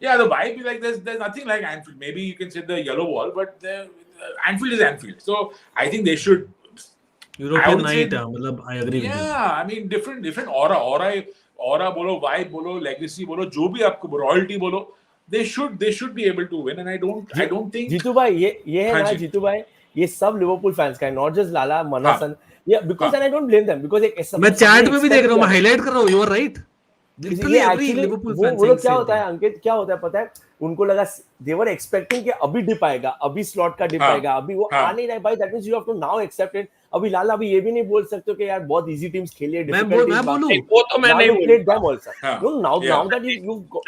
Yeah, the vibe is like there's nothing like Anfield. Maybe you can say the yellow wall, but Anfield is Anfield. So I think they should. European night, I agree with you. Yeah, I mean different aura bolo, vibe bolo, legacy bolo, jo bhi aapko royalty bolo, they should be able to win, and I don't think Jitu भाई ये है ना, जीतू भाई ये सब Liverpool fans का है, not just लाला मनासन, या because and I don't blame them, because एक ऐसा मैं चैट में भी देख रहा हूं, मैं हाईलाइट कर रहा हूं, you are right, literally every Liverpool fan वो लोग क्या होता है अंकित, क्या होता है पता है, उनको लगा दे वर एक्सपेक्टिंग कि अभी डिप आएगा, अभी स्लॉट का डिप आएगा, अभी वो आ नहीं रहा है भाई, that means you have to now accept it. अभी लाला अभी ये भी नहीं बोल सकते कि यार बहुत इजी टीम्स खेली है, डिफिकल्ट मैं बोलूं वो तो मैं नहीं played them also, no now that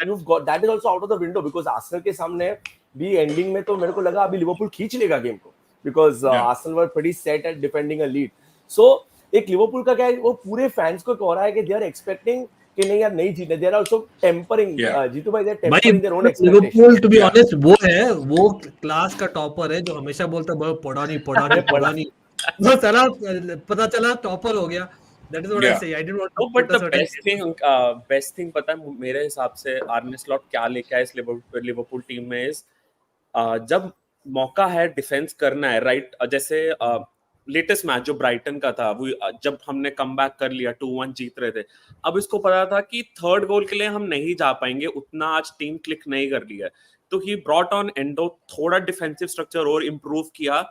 you've got that is also out of the window, because Arsenal के सामने भी एंडिंग में तो मेरे को लगा अभी लिवरपूल खींच लेगा गेम को, because Arsenal were pretty set at defending a lead. So एक लिवरपूल का क्या है, वो पूरे फैंस को कह रहा है कि दे आर एक्सपेक्टिंग कि नहीं यार नहीं जीतने, they are also tempering, Jitu भाई they are tempering their own expectation. Liverpool to be honest वो है, वो क्लास का टॉपर है जो हमेशा बोलता है पढ़ा नहीं वो सारा पता चला टॉपर हो गया। That is what I say. I didn't want to but the best thing पता है मेरे हिसाब से आर्ने स्लॉट क्या लेके आया इस लिवरपूल टीम में, इस जब मौका है डिफेंस करना है, राइट, जैसे लेटेस्ट मैच जो ब्राइटन का था, वो जब हमने कमबैक कर लिया 2-1 जीत रहे थे, अब इसको पता था कि थर्ड गोल के लिए हम नहीं जा पाएंगे, उतना आज टीम क्लिक नहीं कर लिया, तो ही ब्रॉट ऑन एंडो, थोड़ा डिफेंसिव स्ट्रक्चर और इम्प्रूव किया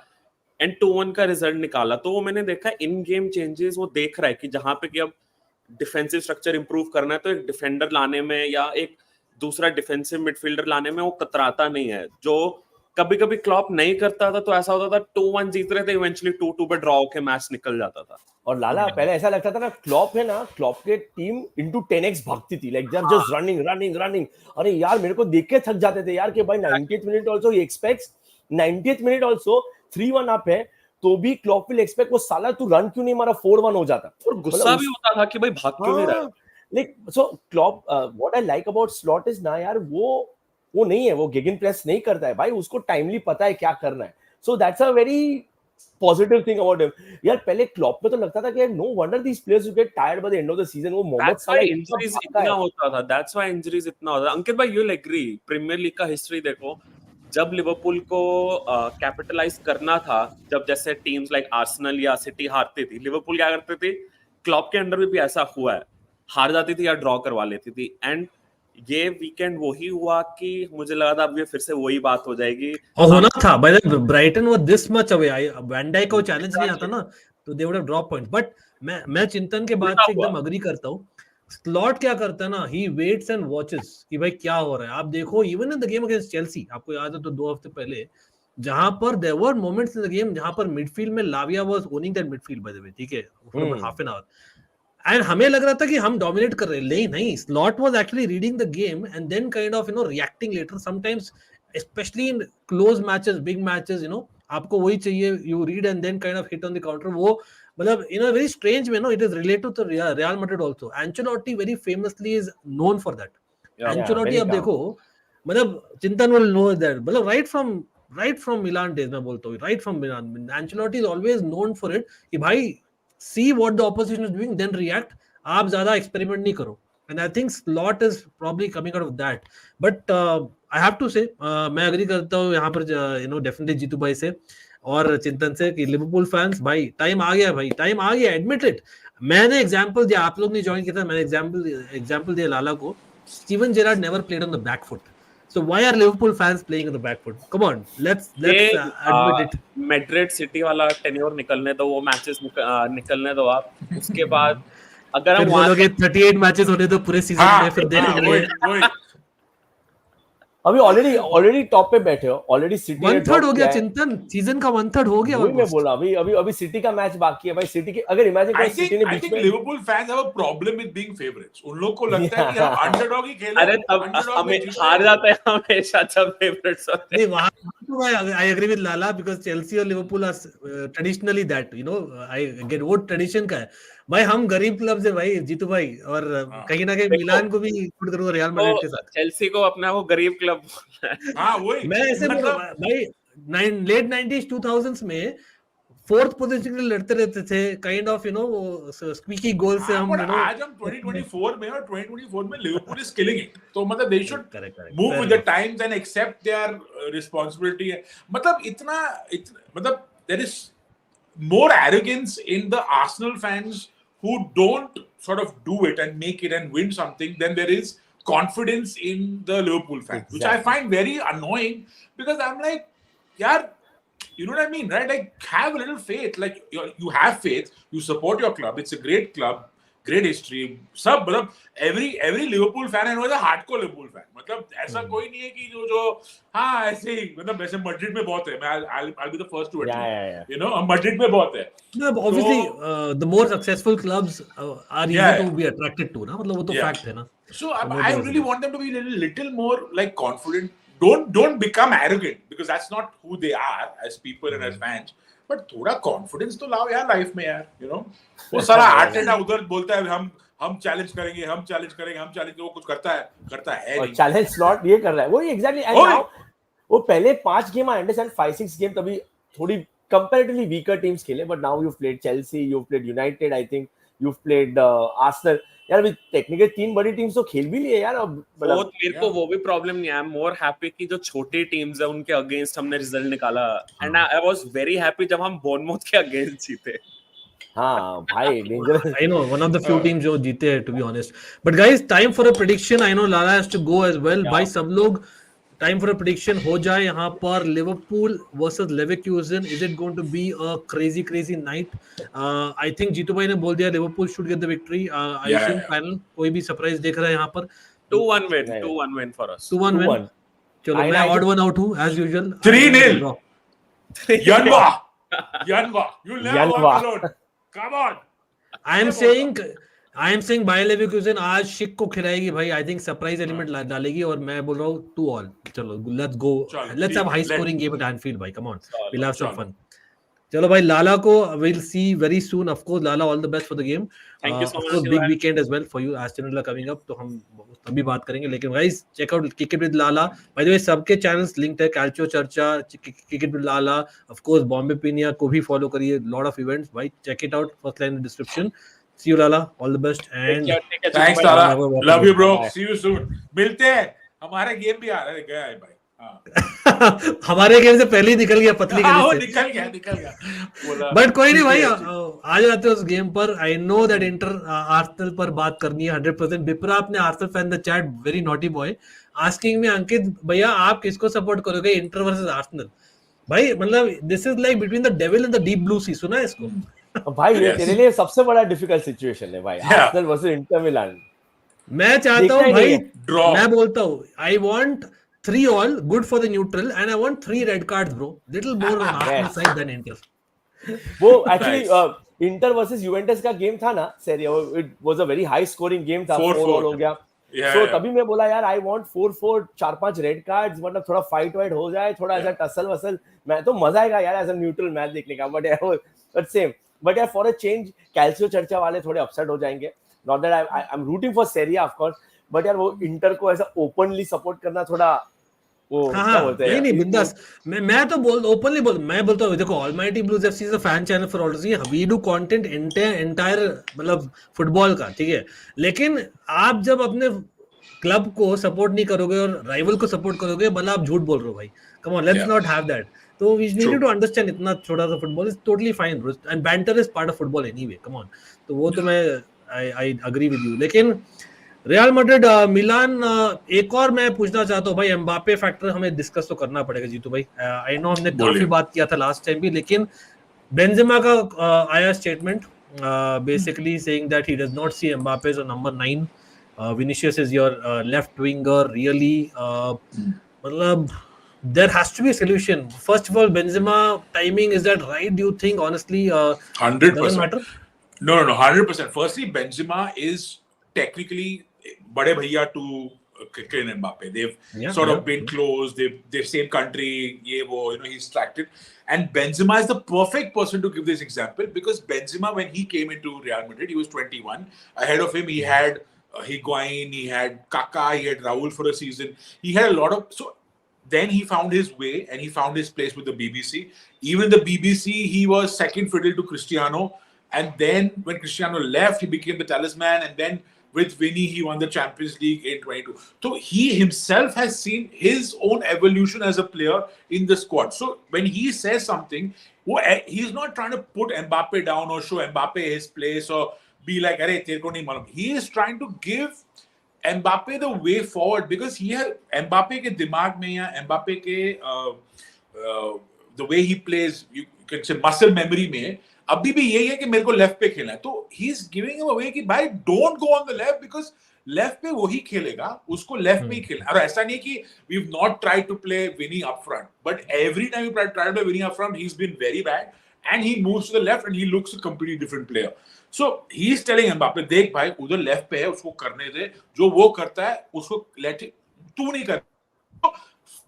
एंड 2-1 का रिजल्ट निकाला। तो वो मैंने देखा इन गेम चेंजेस, वो देख रहा है कि जहां पे कि अब डिफेंसिव स्ट्रक्चर इंप्रूव करना है तो एक डिफेंडर लाने में या एक दूसरा डिफेंसिव मिडफील्डर लाने में वो कतराता नहीं है, जो कभी कभी क्लॉप नहीं करता था, तो ऐसा होता था 2-1 जीत रहे थे, इवेंचुअली 2-2 पे ड्रॉ होके मैच निकल जाता था। और लाला पहले ऐसा लगता था ना, क्लॉप है ना, क्लॉप के टीम into 10x भागती थी, लाइक जस्ट रनिंग, अरे यार मेरे को देख के थक जाते थे यार कि भाई 90th minute also he aspects, 90th minute also 3-1 up है तो भी क्लॉप विल एक्सपेक्ट वो साला तू रन क्यों नहीं मारा, 4-1 हो जाता, और गुस्सा भी होता था कि भाई भाग क्यों नहीं रहा। Like so Klopp, what I like about slot is ना यार, वो नहीं है, वो गेगन प्रेस नहीं करता है भाई, उसको टाइमली पता है क्या करना है, so that's a very positive thing about him. यार पहले क्लॉप में तो लगता था कि no wonder these players will get tired by the end of the season, वो मोहम्मद साला इंजरीज इतना होता था, दैट्स व्हाई इंजरीज इतना होता था। अंकित भाई you will agree, Premier League का हिस्ट्री देखो, जब लिवरपूल को कैपिटलाइज करना था, जब जैसे टीम्स लाइक आर्सेनल या सिटी हारती थी, लिवरपूल क्या करते थे, क्लॉप के अंडर में भी ऐसा हुआ है, हार जाती थी या ड्रॉ करवा लेती थी, एंड ये वीकेंड वही हुआ कि मुझे लगा था अब ये फिर से वही बात हो जाएगी, और होना था। By the way Brighton was this much away, van Dijk को चैलेंज नहीं आता ना, तो they would have drop points. But मैं चिंतन के बात से एकदम अग्री करता हूं। स्लॉट क्या करता है ना, ही वेट्स एंड वॉचेस कि भाई क्या हो रहा है। आप देखो even in the game against Chelsea, आपको याद है तो 2 हफ्ते पहले, जहां पर there were moments in the game जहां पर मिडफील्ड में Lavia was owning that midfield, by the way, ठीक है, for about half an hour, and हमें लग रहा था कि हम डोमिनेट कर रहे हैं, नहीं, Slot was actually reading the game and then kind of reacting later, sometimes specially in close matches, big matches, आपको वही चाहिए, you read and then kind of hit on the counter. वो मतलब in a very strange way, it is related to Real Madrid also. Ancelotti very famously is known for that. Ancelotti अब देखो, मतलब चिंतन will know that, मतलब right from Milan days मैं बोलता हूँ, right from Milan, Ancelotti is always known for it कि भाई see what the opposition is doing then react, आप ज्यादा experiment नहीं करो, and I think Slot is probably coming out of that. But I have to say मैं agree करता हूँ यहाँ पर definitely जीतू भाई से और चिंतन से कि लिवरपूल फैंस, भाई टाइम आ गया, एडमिट इट। मैंने एग्जांपल दिया, आप लोग ने ज्वाइन किया था, मैंने एग्जांपल दिया लाला को, Steven Gerrard never played on the back foot. So why are Liverpool fans playing on the back foot? Come on, let's admit it. Madrid city वाला टेन्योर निकलने दो, वो मैचेस निकलने दो आप, उसके बाद अगर फिर हम वहां बोलोगे 38 मैचेस होने दो पूरे सीजन में, फिर देखेंगे। अभी ऑलरेडी टॉप पे बैठे हो, ऑलरेडी सिटी 1/3 हो गया चिंतन, सीजन का 1/3 हो गया। वही मैं बोला, अभी सिटी का मैच बाकी है भाई। सिटी के अगर इमेजिन करो सिटी ने बीच में, Liverpool fans have a problem with being favourites. उन लोग को लगता है कि हम अंडरडॉग ही खेलें। अरे तब हमें हार जाते हैं हमेशा जब फेवरेट्स होते हैं। नहीं, वहां तो I agree with Lala, because Chelsea और Liverpool are traditionally that, you know, I get वो ट्रेडिशन का है भाई। हम गरीब क्लब से भाई, जीतू भाई, और कहीं ना कहीं मिलान को भी इंक्लूड करूंगा रियल मैड्रिड के साथ। चेल्सी को अपना वो गरीब क्लब वही मैं ऐसे बोल रहा हूं भाई, लेट 90s 2000s में फोर्थ पोजीशन के लिए लड़ते रहते थे, kind of, you know, squeaky goal से हम, यू नो। आज हम 2024 में, और 2024 में लिवरपूल इज किलिंग इट। तो मतलब they should move with the times and accept their responsibility. मतलब इतना मतलब there is more arrogance in the Arsenal fans who don't sort of do it and make it and win something than there is confidence in the Liverpool fans, which I find very annoying, because I'm like, yeah, you know what I mean, right? Like, have a little faith. Like, you have faith, you support your club, it's a great club, great history, सब मतलब every Liverpool fan I know is a hardcore Liverpool fan. मतलब ऐसा कोई नहीं है कि जो हाँ ऐसे ही, मतलब ऐसे मैड्रिड में बहुत है। मैं I'll be the first to admit, you know, Madrid में बहुत है। No, obviously, the more successful clubs are easy to be attracted to, ना, मतलब वो तो fact है ना। So I really want them to be little more like confident. Don't become arrogant, because that's not who they are as people and as fans. But थोड़ा confidence तो लाओ यार लाइफ में यार, यू नो। वो सारा आर्टेटा उधर बोलता है हम चैलेंज करेंगे, हम चैलेंज करेंगे, वो कुछ करता है और चैलेंज स्लॉट ये कर रहा है वो एग्जैक्टली। एंड नाउ वो पहले 5 गेम, आई अंडरस्टैंड 5-6 गेम तभी थोड़ी कंपैरेटिवली वीकर टीम्स खेले, but now you played Chelsea, you played United, I think you played Arsenal. यार अभी टेक्निकली 3 बड़ी टीम्स तो खेल भी लिए यार। अब मतलब मेरे को वो भी प्रॉब्लम नहीं है। आई एम मोर हैप्पी कि जो छोटी टीम्स है उनके अगेंस्ट हमने रिजल्ट निकाला, and I was very happy जब हम बोर्नमouth के अगेंस्ट जीते। हाँ भाई, dangerous. I know, one of the few teams जो जीते हैं, to be honest. But guys, time for a prediction. I know Lala has to go as well. भाई सब लोग टाइम फॉर अ प्रेडिक्शन हो जाए यहाँ पर। Liverpool versus Leverkusen, is it going to be a crazy night? I think Jitu भाई ने बोल दिया Liverpool should get the victory. I think panel कोई भी सरप्राइज देख रहा है यहाँ पर? 2-1 win for us। 2-1 win। चलो मैं ऑड वन आउट हूँ as usual. 3-0 Yanwa, you'll never walk alone. Come on. I am saying Bayer Leverkusen आज शिक को खिलाएगी भाई। आई थिंक सरप्राइज एलिमेंट डालेगी, और मैं बोल रहा हूँ 2-2। चलो let's go, let's have high scoring game at Anfield भाई। Come on, will have some fun. चलो भाई, लाला को will see very soon. Of course Lala, all the best for the game. Thank you so much. Big weekend as well for you, Aston Villa coming up, तो हम तभी बात करेंगे। लेकिन guys, check out kick it with Lala. By the way, सबके channels linked है, Calcio Charcha, kick it with Lala, of course Bombay पिनिया को भी फॉलो करिए, लॉट ऑफ इवेंट्स भाई, check it out, first line in description. See you Lala, all the best and thanks Lala, love you bro, see you soon, मिलते हैं। हमारे game भी आ रहा है, गया है भाई। हमारे गेम से पहले ही निकल गया पतली गली से। निकल गया बट कोई नहीं भाई, आ जाते हैं उस गेम पर। I know that Inter Arsenal पर बात करनी है 100%। बिपरा अपने Arsenal fan the chat, very naughty boy, asking me Ankit भैया आप किसको सपोर्ट करोगे इंटर वर्सेस आर्सेनल? भाई मतलब this is like between the devil and the deep blue sea. सुना है इसको? भाई ये तेरे लिए सबसे बड़ा डिफिकल्ट सिचुएशन है भाई, आर्सेनल वर्सेस इंटर मिलान। मैं चाहता हूं भाई ड्रॉ। मैं बोलता हूं I want 3-3 good for the neutral, and I want 3 red cards bro, little more on Arsenal side than Inter. वो एक्चुअली इंटर वर्सेस यूवेंटस का गेम था ना Serie, it was a very high scoring game था, 4-4 हो गया। सो तभी मैं बोला यार आई वांट 4-4, 4-5 रेड कार्ड्स, मतलब थोड़ा फाइट वाइट हो जाए, थोड़ा ऐसा टसल वसल, मैं तो मजा आएगा यार ऐसा न्यूट्रल मैच देखने का। बट सेम, बट यार for a change Calcio Charcha वाले थोड़े अपसेट हो जाएंगे। Not that I am rooting for Serie A of course, but यार वो इंटर को ऐसा ओपनली सपोर्ट करना थोड़ा वो क्या बोलते हैं। नहीं बिंदास, मैं तो ओपनली मैं बोलता हूँ, देखो Almighty Blues FC is a fan channel for all, we do content entire मतलब फुटबॉल का, ठीक है। लेकिन आप जब अपने क्लब को सपोर्ट नहीं करोगे और राइवल को सपोर्ट करोगे, मतलब आप झूठ बोल रहे हो भाई। Come on, let's not have that. तो we need to understand इतना छोटा सा football is totally fine bro, and banter is part of football anyway, come on। तो वो तो मैं I agree with you। लेकिन रियल मैड्रिड मिलान, एक और मैं पूछना चाहता हूँ भाई, एम्बापे फैक्टर हमें डिस्कस तो करना पड़ेगा जीतू भाई। आई नो हमने काफी बात किया था लास्ट टाइम भी, लेकिन बेंजेमा का आया statement basically saying that he does not see Mbappe as a number 9, Vinicius is your left winger really, मतलब there has to be a solution. First of all, Benzema timing, is that right? Do you think honestly 100%. doesn't matter? No, 100%. Firstly, Benzema is technically bade bhaiya to Kylian Mbappe. They've sort of been close. They're same country. Ye wo, he's distracted. And Benzema is the perfect person to give this example, because Benzema, when he came into Real Madrid, he was 21. Ahead of him, he had Higuain, he had Kaká, he had Raul for a season. He had a lot of... So then he found his way and he found his place with the BBC. Even the BBC, he was second fiddle to Cristiano. And then when Cristiano left, he became the talisman. And then with Vinny, he won the Champions League in 22. So he himself has seen his own evolution as a player in the squad. So when he says something, he's not trying to put Mbappe down or show Mbappe his place or be like, "Arey, tere ko nahi malum." He is trying to give Mbappe the way forward, because he has Mbappe ke dimag mein ya Mbappe ke the way he plays, you can say muscle memory में अभी भी यही है कि मेरे को left पे खेलना है, तो he is giving him away कि भाई don't go on the left, because left पे वही खेलेगा, उसको लेफ्ट पे ही खेलना। और ऐसा नहीं कि we have not tried to play Vini up front, but every time we tried to play Vini up front, he has been very bad and he moves to the left and he looks a completely different player. So he is telling Mbappe, देख भाई उधर left पे है, उसको करने दे, जो वो करता है उसको लेट, तू नहीं कर।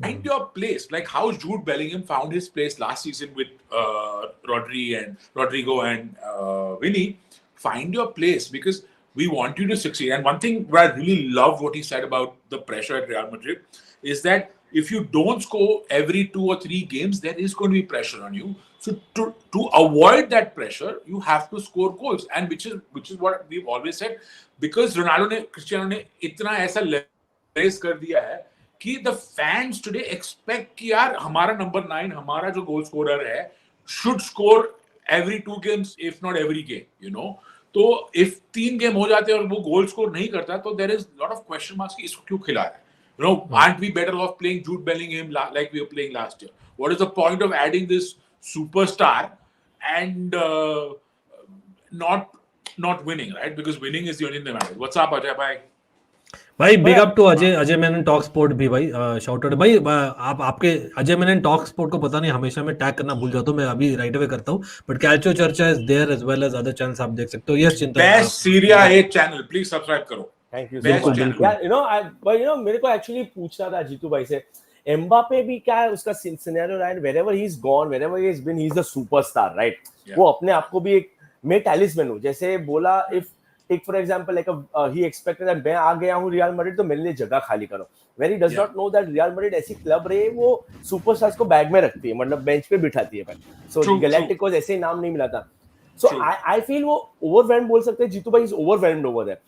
Find your place, like how Jude Bellingham found his place last season with Rodrigo and Vinny. Find your place, because we want you to succeed. And one thing where I really love what he said about the pressure at Real Madrid is that if you don't score every 2 or 3 games, there is going to be pressure on you. So to avoid that pressure, you have to score goals, and which is what we've always said, because Ronaldo ने, Cristiano ने इतना ऐसा raise कर दिया है कि the fans today expect कि यार हमारा नंबर 9, हमारा जो गोल स्कोरर है should score every 2 games, if not every game, तो if 3 गेम हो जाते हैं और वो गोल स्कोर नहीं करता, तो there is lot of question marks कि इसको क्यों खिला रहा है, aren't we better off playing Jude Bellingham like we were playing last year? What is the point of adding this superstar and not winning, right? Because winning is the only thing that matters. What's up, Ajay bhai? भाई big up to Ajay Menon talk sport भी भाई, shout out भाई। आपके Ajay Menon talk sport को पता नहीं, हमेशा मैं टैग करना भूल जाता हूं, मैं अभी राइट अवे करता हूं, but calcio Charcha is there as well as other channels, आप देख सकते हो। Yes Chintan, best Serie A channel, please subscribe करो। थैंक यू यार। मेरे को एक्चुअली पूछना था जीतू भाई से, एम्बापे भी क्या है उसका scenario, right? Wherever he is gone, wherever he has been, he is the superstar, right? वो अपने आप को भी एक मैं टैलिस्मैन हूं, जैसे बोला, if take for example like he expected that मैं आ गया हूं रियल मैड्रिड तो मेरे लिए जगह खाली करो, where he does not know that Real Madrid ऐसी क्लब रही है वो सुपरस्टार्स को बैग में रखती है, मतलब बेंच पे बिठाती है। सो गैलेक्टिको ऐसे नाम नहीं मिला था। So I feel वो overwhelmed बोल सकते हैं, जीतू भाई is overwhelmed over there,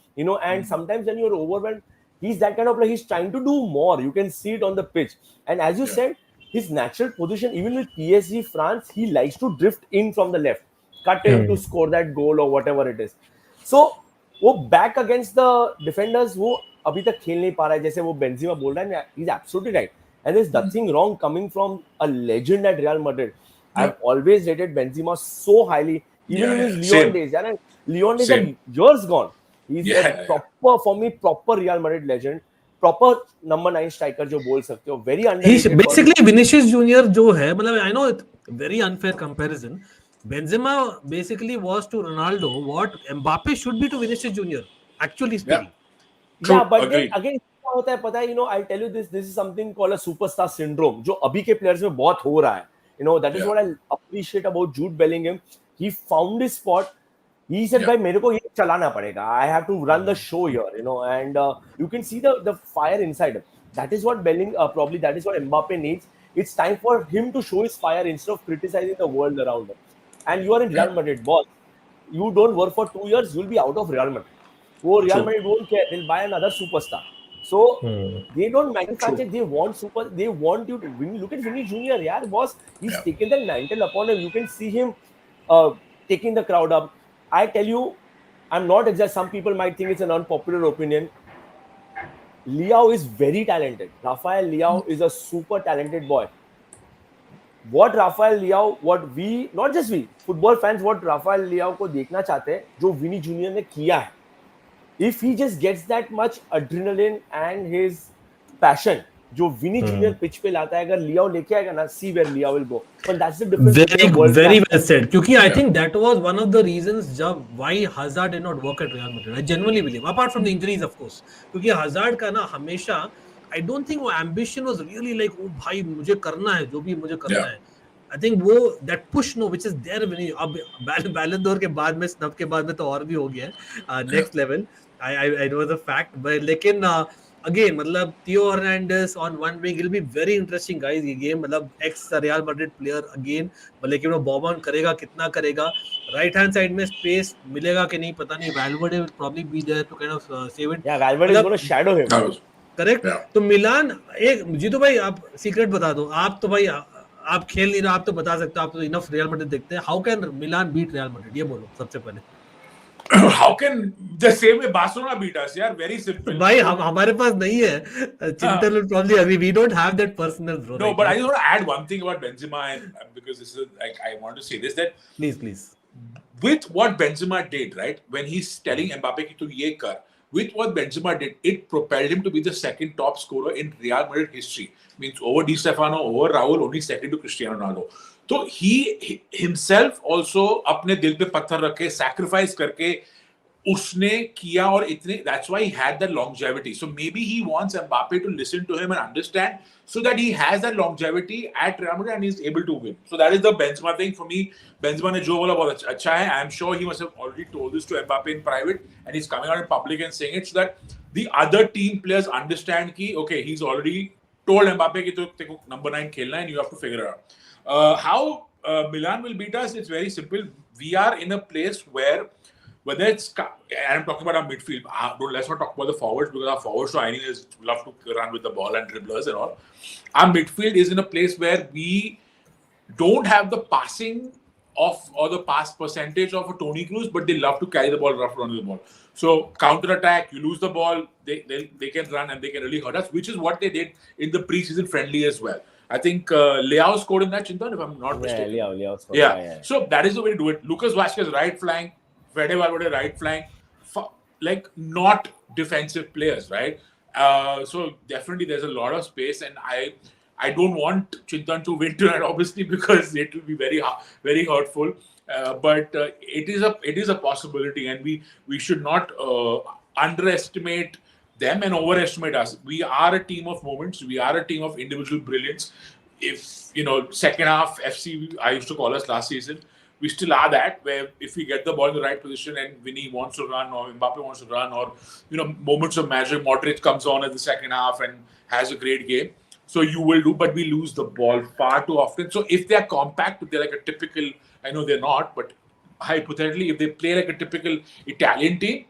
and sometimes when you're overwhelmed, he's that kind of player, he's trying to do more, you can see it on the pitch, and as you said, his natural position, even with PSG France, he likes to drift in from the left, cut in to score that goal or whatever it is. So वो back against the defenders वो अभी तक खेल नहीं पा रहा है, जैसे वो बेंजेमा बोल रहा है, he's absolutely right, and there's nothing wrong coming from a legend at Real Madrid. I've always rated Benzema so highly. Even in his Lyon days, Lyon days are years gone. He's a proper, for me, proper Real Madrid legend, proper number 9 striker जो बोल सकते हो, very underrated. He's basically Vinicius Junior जो है, मतलब I know it's very unfair comparison. Benzema basically was to Ronaldo what Mbappe should be to Vinicius Junior, actually speaking. Yeah, but then again क्या होता है पता है, I'll tell you this is something called a superstar syndrome जो अभी के players में बहुत हो रहा है. That is what I appreciate about Jude Bellingham. He found his spot. He said, "भाई मेरे को ये चलाना पड़ेगा. I have to run the show here, and you can see the fire inside him. That is what probably that is what Mbappe needs. It's time for him to show his fire instead of criticizing the world around him. And you are in Real Madrid, boss. You don't work for 2 years, you'll be out of Real Madrid. So Real Madrid won't care. They'll buy another superstar. So they don't manufacture. They want you to win. Look at Vinny Junior, yeah, boss. He's taken the mantle upon him. You can see him taking the crowd up. I tell you, I'm not exact. Some people might think it's an unpopular opinion. Leao is very talented. Rafael Leao is a super talented boy. What Rafael Leao, what we, not just we, football fans, what Rafael Leao को देखना चाहते हैं, जो विनी junior ने किया है. If he just gets that much adrenaline and his passion, जो विनी junior pitch पे लाता है, अगर लियाओ लेके आएगा ना, see where Leao will go. But that's the difference. Very well said. क्योंकि I think that was one of the reasons जब why Hazard did not work at Real Madrid. I genuinely believe, apart from the injuries of course, क्योंकि Hazard का ना हमेशा I don't think वो ambition was really like, oh भाई मुझे करना है, जो भी मुझे करना है. I think वो that push no which is there when अब बैलन d'Or के बाद में, स्नब के बाद में तो और भी हो गया है next level. I know the fact, but लेकिन again मतलब Theo Hernandez on one wing will be very interesting guys. ये game मतलब ex Real Madrid player again, लेकिन वो bomb on करेगा, कितना करेगा, right hand side में space मिलेगा कि नहीं पता नहीं. Valverde will probably be there to kind of save it. Yeah, Valverde is going to shadow him. Correct. तो मिलान एक जीतू भाई आप सीक्रेट बता दो. आप तो भाई आप खेल नहीं रहे, आप तो बता सकते हो, आप तो इनफ रियल मैड्रिड देखते हैं. How can Milan beat Real Madrid, ये बोलो सबसे पहले. How can the same way Barcelona beat us? Yeah, very simple. भाई हमारे पास नहीं है. चिंतन will probably agree. We don't have that personal bro. No, but I just want to add one thing about Benzema, and because this is like I want to say this, that please with what Benzema did, right, when he's telling Mbappe ki tu ye kar, with what Benzema did, it propelled him to be the second top scorer in Real Madrid history. Means over Di Stefano, over Raul, only second to Cristiano Ronaldo. So he himself also अपने दिल पे पत्थर रखे, sacrifice करके उसने किया और इतने, that's why he had that longevity. So maybe he wants Mbappe to listen to him and understand, so that he has that longevity at Real Madrid and he's able to win. So that is the Benzema thing for me. Benzema ने जो बोला बहुत अच्छा है. I'm sure he must have already told this to Mbappe in private, and he's coming out in public and saying it so that the other team players understand कि okay, he's already told Mbappe कि तो तेको number 9 खेलना है and you have to figure it out. How Milan will beat us? It's very simple. We are in a place where, whether it's, and I'm talking about our midfield. Let's not talk about the forwards, because our forwards to anyways love to run with the ball and dribblers and all. Our midfield is in a place where we don't have the passing of or the pass percentage of a Toni Kroos, but they love to carry the ball, rough run with the ball. So counter attack, you lose the ball, they can run and they can really hurt us, which is what they did in the preseason friendly as well. I think Leao scored in that, Chintan, if I'm not mistaken. Yeah, Leao scored. Yeah. So that is the way to do it. Lucas Vazquez right flank, Fede Valverde right flank, like not defensive players, right? So definitely there's a lot of space, and I don't want Chintan to win tonight, obviously, because it will be very hurtful. But it is a possibility, and we should not underestimate them and overestimate us. We are a team of moments. We are a team of individual brilliance. If second half FC, I used to call us last season, we still are that, where if we get the ball in the right position and Vinny wants to run or Mbappe wants to run, or moments of magic, Modric comes on at the second half and has a great game. So you will do, but we lose the ball far too often. So if they're compact, if they're like a typical, I know they're not, but hypothetically, if they play like a typical Italian team,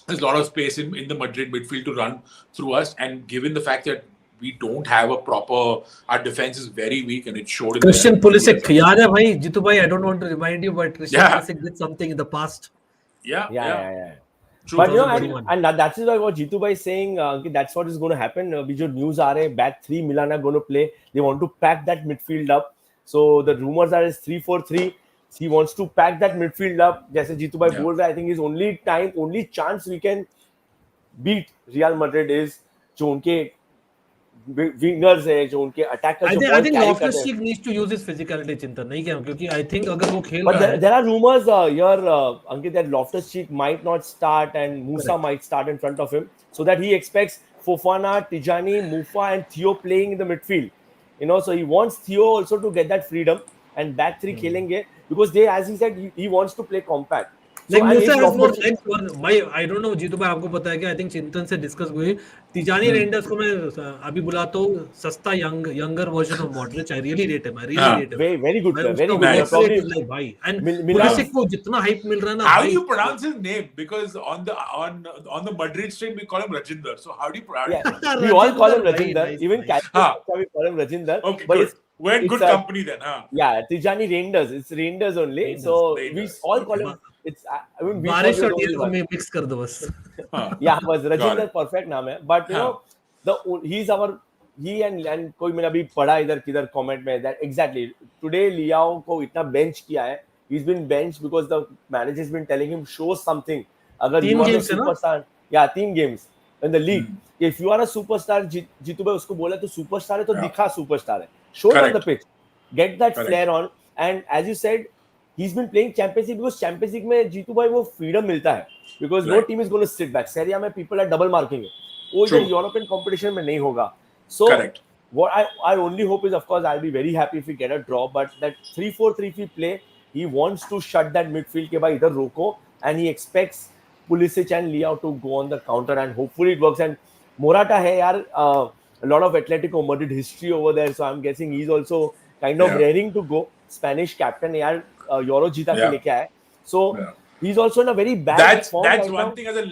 there's a lot of space in the Madrid midfield to run through us. And given the fact that we don't have a proper, our defense is very weak, and it showed in Christian Pulisic. Yaad hai bhai, Jitu bhai, I don't want to remind you, but Christian Pulisic did something in the past. Yeah. True. But and that's why what Jitu bhai is saying, that's what is going to happen. We जो news are back three Milan are going to play. They want to pack that midfield up. So the rumors are it's 3-4-3. He wants to pack that midfield up. जैसे जीतू भाई बोल रहा है, I think his only chance we can beat Real Madrid is जो उनके wingers है, जो उनके attackers. I think Loftus-Cheek needs to use his physicality, चिंतन नहीं क्या, क्योंकि I think अगर वो खेल रहा है. There are rumors here, Ankit, that Loftus-Cheek might not start and Musa might start in front of him, so that he expects Fofana, Tijani, Mufa, and Theo playing in the midfield. So he wants Theo also to get that freedom, and back three खेलेंगे. Because as he said, he wants to play compact. Like Musa has more legs. I don't know, Jitu भाई आपको पता है क्या? I think चिंतन से discuss हुई. Tijani renders को मैं अभी बुलाता हूँ सस्ता younger version of Modric. I really rate him. Very good. Very good. Like भाई. And Pulisic को जितना hype मिल रहा है ना. How do you pronounce his name? Because on the Madrid stream we call him Rajinder. So how do you pronounce? Yeah, we all call him Rajinder. Even we call him Rajinder. Okay, but good. We're in good company then, huh? Yeah, Tijani Reinders. It's Reinders only. So we all call him it's I mean we बारिश thought और he was ये the को only one. Mix कर दो बस. Yeah, बस Got Rajinder it. perfect नाम है, but you know he's our he and कोई मैंने अभी पढ़ा इधर किधर comment में that exactly today लियाओ को इतना bench किया है, he's been benched because the manager has been telling him show something. अगर तीन you are a games है ना? superstar, yeah 3 games in the league. If you are a superstar, Jitu भाई उसको बोला तो superstar है तो दिखा superstar है. Show it on the pitch, get that flair on, and as you said, he's been playing Champions League because Champions League में जीतू भाई वो freedom मिलता है because no team is going to sit back. Serie A में people are double marking it. वो इधर European competition में नहीं होगा. So what I only hope is, of course, I'll be very happy if we get a draw, but that 3-4-3 we play, he wants to shut that midfield के भाई इधर रोको, and he expects Pulisic and Leao to go on the counter, and hopefully it works. And Morata है यार, a lot of Atletico Madrid history over there, so I'm guessing he's also kind of raring to go. Spanish captain यार, Euro जीता के लेके आया, so he's also in a very bad form That's right one now. thing as a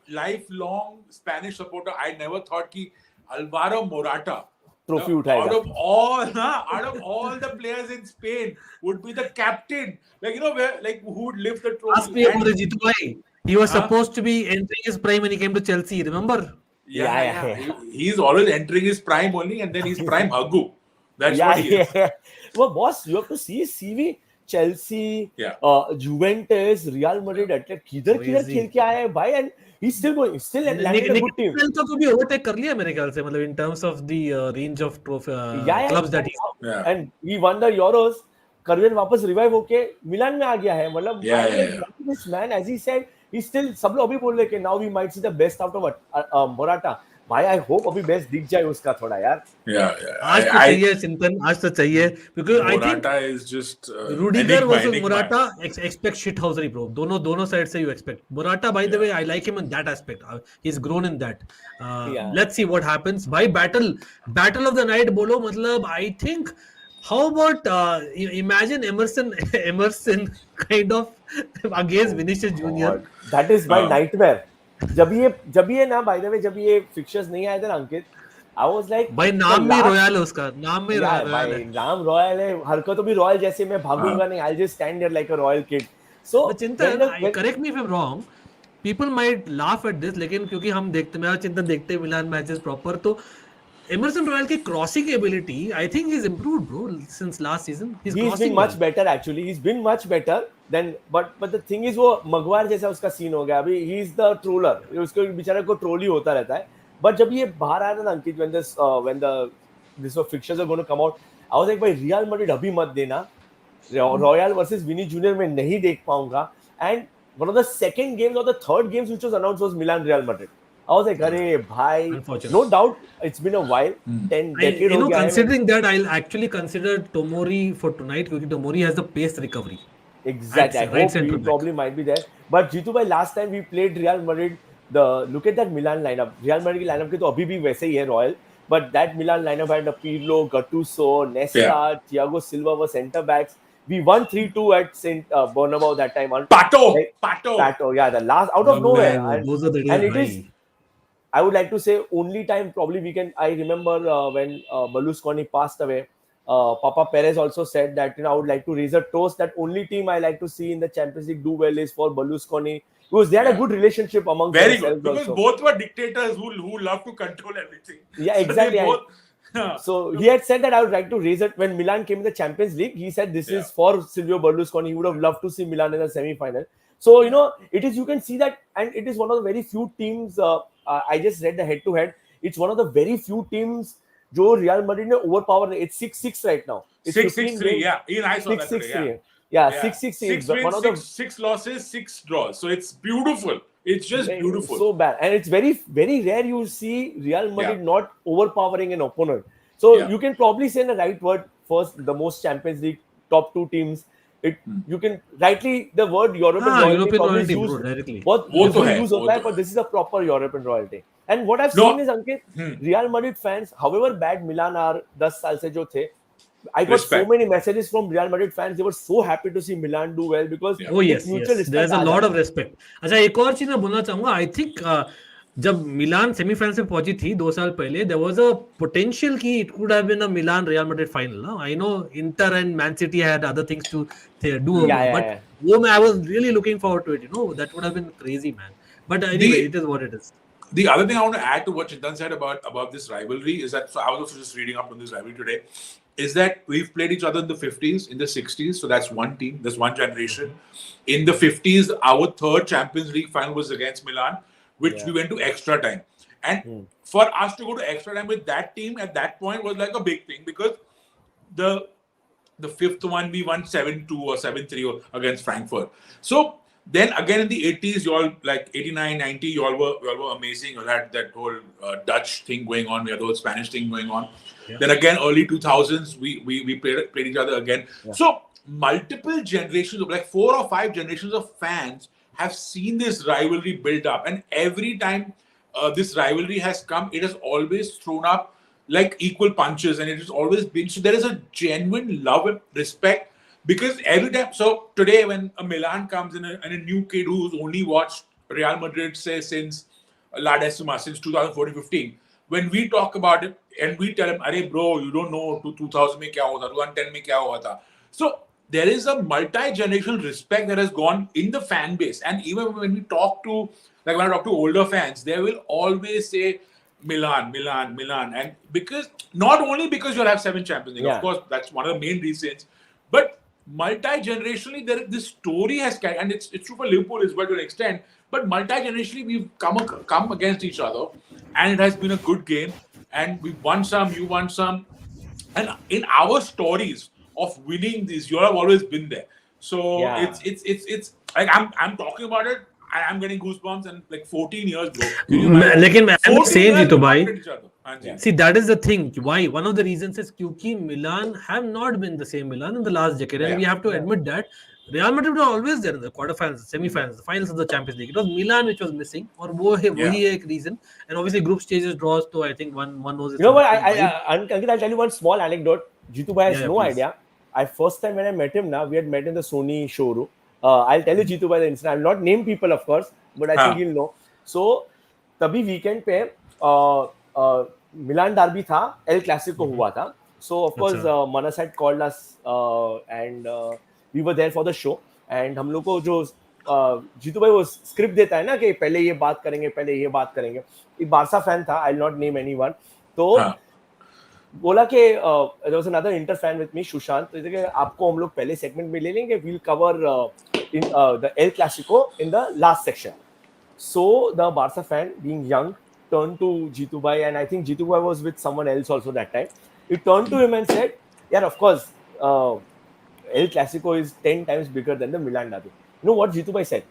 lifelong Spanish supporter, I never thought कि Alvaro Morata trophy उठाएगा. Out of all the players in Spain would be the captain, like you know where like who would lift the trophy. Ask me about Jitu bhai. He was supposed to be entering his prime when he came to Chelsea. Remember? Yeah. He's always entering his prime only, and then his prime Hagu. That's what he is. Well, boss, you have to see his CV. Chelsea, Juventus, Real Madrid, Atletico, किधर खेल के आया है भाई, and he's still going, still landed a good team. तो कभी overtake कर लिया मेरे ख्याल से, मतलब in terms of the range of clubs that he's. And he won the Euros. Crvena वापस revive होके मिलान में आ गया है, मतलब this man, as he said, he's still, सब लोग अभी बोल रहे कि now we might see the best out of Morata. भाई I hope अभी best दिख जाए उसका थोड़ा यार. आज तो चाहिए चिंतन, आज तो चाहिए, because I think Morata is just Rudiger versus Morata expect shithousery bro. दोनों side से you expect. Morata, by the way, I like him in that aspect. He's grown in that. Let's see what happens. By battle of the night बोलो, मतलब I think. How about imagine Emerson kind of against Vinicius Junior? That is my nightmare. जब ये ना, by the way, जब ये fixtures नहीं आए थे ना अंकित, I was like, भाई नाम में रॉयल है उसका, नाम में रॉयल है, नाम रॉयल है, हरकतों भी रॉयल जैसे, मैं भागूंगा नहीं, I'll just stand there like a royal kid. So चिंतन, correct me if I'm wrong, people might laugh at this, लेकिन क्योंकि हम देखते, मैं और चिंतन देखते मिलान मैचेस प्रॉपर, तो Emerson Royal की crossing ability, I think he's improved, bro, since last season. He's been much better actually. He's been much better than, but the thing is, वो Maguire जैसा उसका सीन हो गया अभी. He's the troller. उसको बेचारे को ट्रोल ही होता रहता है. But जब ये बाहर आया ना अंकित, when this fixtures are going to come out, I was like, भाई Real Madrid अभी मत देना. Royal versus Vinny Junior मैं नहीं देख पाऊंगा. And one of the second games or the third games which was announced was Milan Real Madrid. I was like, "Arey, bhai." No doubt, it's been a while. 10 decades. You know, considering that, I'll actually consider Tomori for tonight because Tomori has the pace recovery. Exactly. I hope he probably might be there. But Jitu bhai, last time we played Real Madrid, look at that Milan lineup. Real Madrid lineup के तो अभी भी वैसे ही है Royal. But that Milan lineup had Pirlo, Gattuso, Nesta, Thiago Silva were centre backs. We won 3-2 at St. Bernabeu that time. Pato. Yeah, the last out of nowhere. And it is. I would like to say only time probably we can. I remember when Berlusconi passed away, Papa Perez also said that, you know, I would like to raise a toast that only team I like to see in the Champions League do well is for Berlusconi, because they had a good relationship among very themselves. Good, because both were dictators who love to control everything. Yeah, exactly. So he had said that I would like to raise it when Milan came in the Champions League. He said this is for Silvio Berlusconi. He would have loved to see Milan in the semi-final. So, you know, it is, you can see that, and it is one of the very few teams. I just read the head-to-head. It's one of the very few teams जो Real Madrid ने overpower. It's 6-6 right now. It's 6-6-3. Yeah, even I saw that. 6-6-3. Yeah, 6-6-3. 6 wins, 6 losses, 6 draws. So it's beautiful. It's just beautiful. So bad, and it's very, very rare you see Real Madrid not overpowering an opponent. So you can probably say in the right word first, the most Champions League top 2 teams. You can rightly the word European royalty used directly. बहुत use होता है, but this is a proper European royalty. And what I've seen is Ankit, Real Madrid fans, however bad Milan are 10 साल से जो थे, I got so many messages from Real Madrid fans. They were so happy to see Milan do well because yes, there's a lot of respect. अच्छा, एक और चीज मैं बोलना चाहूंगा. I think जब मिलान सेमीफाइनल से पहुंची थी 2 साल पहले, there was a potential कि it could have been a Milan Real Madrid final. No? I know Inter and Man City had other things to do, but I was really looking forward to it. That would have been crazy, man. But anyway, it is what it is. The other thing I want to add to what Chintan said about this rivalry is that, so I was also just reading up on this rivalry today, is that we've played each other in the 50s, in the 60s, so that's one team, that's one generation. In the 50s, our third Champions League final was against Milan, which we went to extra time. And for us to go to extra time with that team at that point was like a big thing, because the fifth one we won 7-2 or 7-3 against Frankfurt. So then again in the 80s, you all, like 89, 90, you all were amazing. You had that whole Dutch thing going on. We had the whole Spanish thing going on. Yeah. Then again, early 2000s, we played each other again. Yeah. So multiple generations of, like 4 or 5 generations of fans have seen this rivalry build up. And every time this rivalry has come, it has always thrown up like equal punches, and it has always been. So there is a genuine love and respect. Because every time, so today when a Milan comes in and a new kid who's only watched Real Madrid, say, since La Decima, since 2014-15, when we talk about it and we tell him, "Arey bro, you don't know 2000 mein kya hua tha, 2010 mein kya hua tha." So there is a multi-generational respect that has gone in the fan base. And even when we talk to, like when I talk to older fans, they will always say, Milan, Milan, Milan. And because, not only because you'll have 7 Champions League, of course, that's one of the main reasons, but multi-generationally, this story has carried, and it's true for Liverpool as well to an extent, but multi-generationally, we've come against each other, and it has been a good game, and we won some, you won some, and in our stories of winning these, you have always been there. So it's like I'm talking about it, I'm getting goosebumps, and like 14 years, bro. I'm saying Jitu bhai. See, that is the thing. Why? One of the reasons is because Milan have not been the same Milan in the last decade, and we have to admit that Real Madrid were always there in the quarterfinals, semi-finals, the finals of the Champions League. It was Milan which was missing, or wahi ek reason. And obviously group stages draws, so I think one knows it. You know what? Ankit, I'll tell you one small anecdote. Jitu bhai has no idea. First time when I met him, we had met in the Sony showroom. I'll tell you Jitu bhai the incident. I'll not name people, of course, but I think he'll know. So, तभी weekend पे Milan derby था, El Clasico हुआ था. So of course Manas had called us and we were there for the show. And हम लोग को जो जीतू भाई वो स्क्रिप्ट देता है ना कि पहले ये बात करेंगे, पहले ये बात करेंगे. एक बारसा फैन था, I'll not name anyone. तो बोला कि there was another Inter fan with me, Sushant. तो कि आपको हम लोग पहले सेगमेंट में ले लेंगे. We'll cover in the El Clasico in the last section. So the Barca fan, being young, turned to Jitu bhai, and I think Jitu bhai was with someone else also that time. He turned to him and said, "Yeah, of course, El Clasico is 10 times bigger than the Milan derby." You know what Jitu bhai said?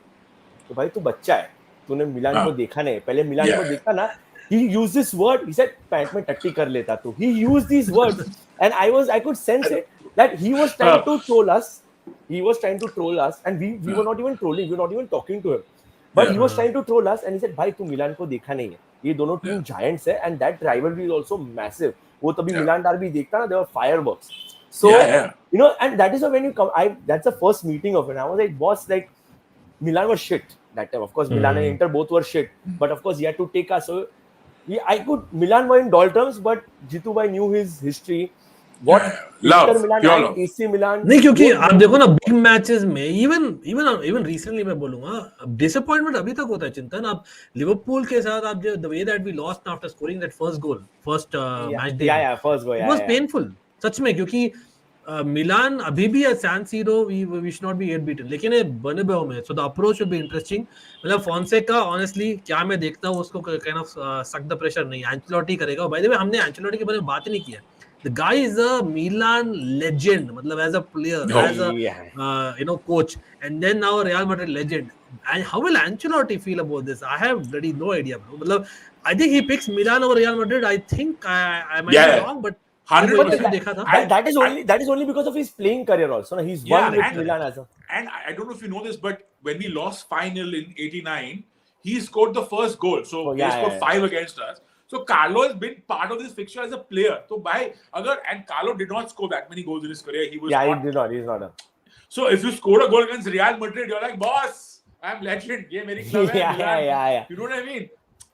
"तो भाई तू बच्चा है, तूने मिलान को देखा नहीं, पहले मिलान को देखा ना." He used this word. He said, "pant में टट्टी कर लेता तू." He used these words, and I could sense it that he was trying to troll us. He was trying to troll us, and we were not even trolling. We were not even talking to him. But he was trying to troll us, and he said, "भाई तू मिलान को देखा नहीं है. ये दोनों team giants है, and that rivalry is also massive." वो तभी मिलान derby देखता ना, there were fireworks. So you know, and that is when you come. That's the first meeting of it. I was like, boss, like Milan was shit that time. Of course, Milan and Inter both were shit. But of course, he had to take us. So Milan were in doldrums, but Jitu bhai knew his history. What Inter Milan and AC Milan. नहीं क्योंकि आप देखो ना big matches में even recently मैं बोलूँगा disappointment अभी तक होता है चिंतन. आप लिवरपूल के साथ आप the way that we lost after scoring that first match day. First goal. It was painful. सच में क्योंकि मिलान अभी भी है San Siro, we should not be yet beaten. लेकिन ये बर्नाब्यू में, so the approach will be interesting. मतलब Fonseca honestly क्या मैं देखता हूँ उसको kind of suck the pressure नहीं. Ancelotti करेगा. By the way हमने Ancelotti के बारे में बात ही नहीं किया. The guy is a Milan legend, मतलब as a player, as a coach, and then now a Real Madrid legend. And how will Ancelotti feel about this? I have bloody no idea, bro. मतलब I think he picks Milan over Real Madrid. I think I might be wrong, but 100%. That is only because of his playing career also. He's won with Milan as a. And I don't know if you know this, but when we lost final in '89, he scored the first goal. So he scored 5 against us. So Carlo has been part of this fixture as a player. So and Carlo did not score that many goals in his career. He did not. He's not. So if you score a goal against Real Madrid, you're like, boss, I'm legend. Yeah, very club. Yeah. You know what I mean?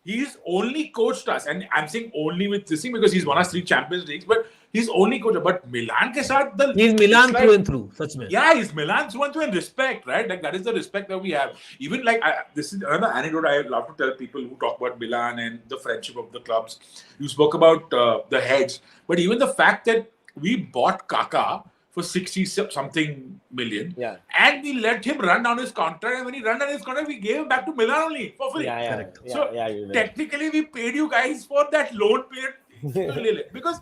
he's only coached us, and I'm saying only with this thing because he's won us 3 Champions Leagues, but he's only coached. But Milan ke saath, he's Milan through and through. Such mein. Yeah, he's Milan through and through, and respect, right? Like that is the respect that we have. Even like this is another anecdote I love to tell people who talk about Milan and the friendship of the clubs. You spoke about the heads, but even the fact that we bought Kaka for 60-something million, and we let him run down his contract, and when he ran down his contract, we gave him back to Milan only for free. So technically, we paid you guys for that loan period. Because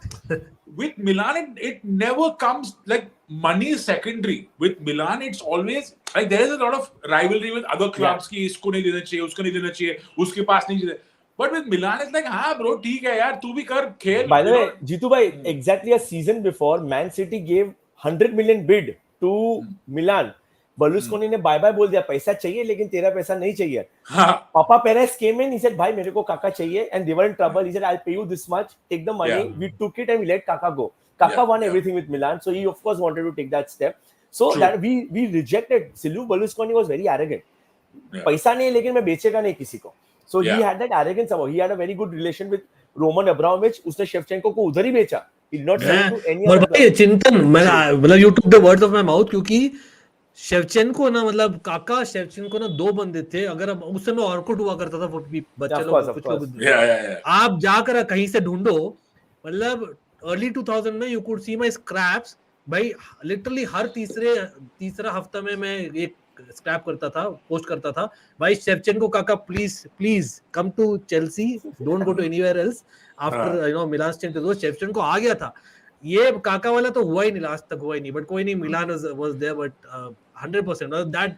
with Milan, it never comes like money is secondary. With Milan, it's always like there is a lot of rivalry with other clubs. Ki isko nahi dena chahiye, usko nahi dena chahiye, uske paas nahi chahiye. But with Milan, it's like, हाँ bro, ठीक है यार, तू भी कर खेल. By the way, Jitu bhai, exactly a season before, Man City gave 100 million bid to Milan. Berlusconi ने bye bye बोल दिया, पैसा चाहिए लेकिन तेरा पैसा नहीं चाहिए. Papa Perez came in, he said, भाई मेरे को काका चाहिए, and they were in trouble. He said, I'll pay you this much, take the money. We took it and we let Kaka go. Kaka won everything with Milan, so he of course wanted to take that step. So that we rejected. Silvio Berlusconi was very arrogant. पैसा नहीं लेकिन मैं बेचेगा नहीं किसी को. So he had that arrogance about. He had a very good relation with Roman Abramovich. उसने Shevchenko को उधर ही बेचा. He did not sell to any other. भाई चिंतन, मतलब you took the words of my mouth, क्योंकि शेवचेंको ना, मतलब काका शेवचेंको ना 2 बंदे थे. अगर उस समय ऑर्कुट हुआ करता था बच्चे लोग, कुछ लोग आप जाकर कहीं से ढूंढो, मतलब early 2000 में you could see my scraps. भाई लिटरली हर तीसरा हफ्ता में मैं एक स्क्रैप करता था, पोस्ट करता था, भाई Shevchenko Kaka please come to Chelsea, don't go to anywhere else after Milan state. तो शेवचेंको आ गया था, ये काका वाला तो हुआ ही नहीं, लास्ट तक हुआ ही नहीं. बट कोई नहीं, Milan was there, but 100% that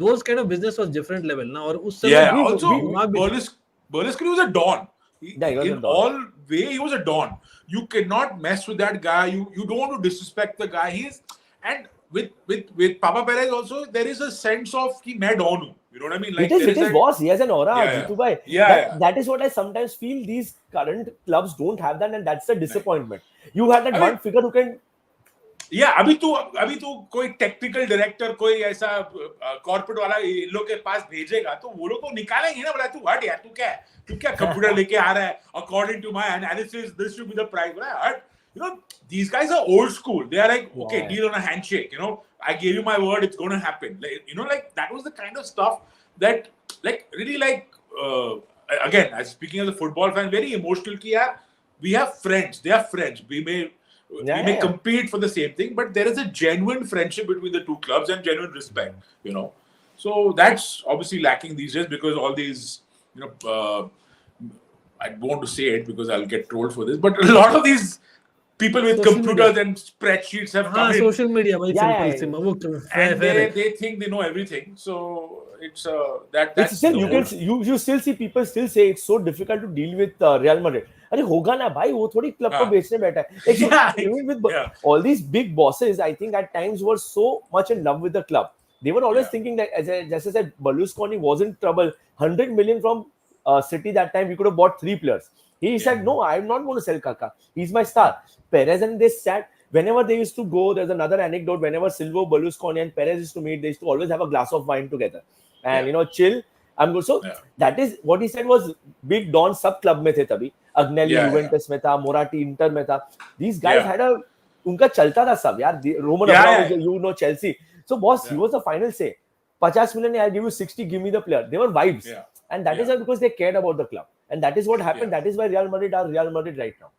those kind of business was different level ना. और उस समय also Berlusconi was a don. In all way, he was a don. You cannot mess with that guy. You don't want to disrespect the guy. And with Papa Perez also, there is a sense of कि मैं don हूँ. You know what I mean? Like it is boss. He has an aura. Jitu bhai. That is what I sometimes feel these current clubs don't have that, and that's the disappointment. You had that one figure who can. Yeah, अभी तू कोई technical director, कोई ऐसा corporate वाला इन लोग के पास भेजेगा तो वो लोग को निकालेंगे ना. बोला तू हट यार, तू क्या कंप्यूटर लेके आ रहा है, according to my analysis this should be the price. बोला हट. You know, these guys are old school. They are like, okay, deal on a handshake. You know, I gave you my word, it's going to happen. Like, you know, like that was the kind of stuff that, like, really, like, again, as speaking as a football fan, very emotional. Ki yaar, we have friends. They are friends. We may compete for the same thing, but there is a genuine friendship between the two clubs and genuine respect. You know, so that's obviously lacking these days because all these, you know, I don't want to say it because I'll get trolled for this, but a lot of these people with social computers and spreadsheets have come in. Social media, and they think they know everything. So it's that's still you still see people still say it's so difficult to deal with Real Madrid. अरे होगा ना भाई, वो थोड़ी club को बेचने बैठा है. All these big bosses, I think at times were so much in love with the club. They were always thinking that, as I said, Berlusconi was in trouble. 100 million from City that time, we could have bought 3 players. He said, no, I'm not going to sell Kaka. He's my star. Perez and they sat, whenever they used to go, there's another anecdote, whenever Silvio Berlusconi and Perez used to meet, they used to always have a glass of wine together. And, you know, chill. I'm good. So, that is, what he said was, big Don sub club mein the tabhi. Agnelli, Juventus mein tha, Moratti, Inter mein tha. These guys had a, unka chalta tha sab, yaar. Roman Abramovich, you know, Chelsea. So, boss, he was the final say. 50 million, I'll give you 60, give me the player. They were vibes. And that is because they cared about the club. And that is what happened. That is why Real Madrid are Real Madrid right now.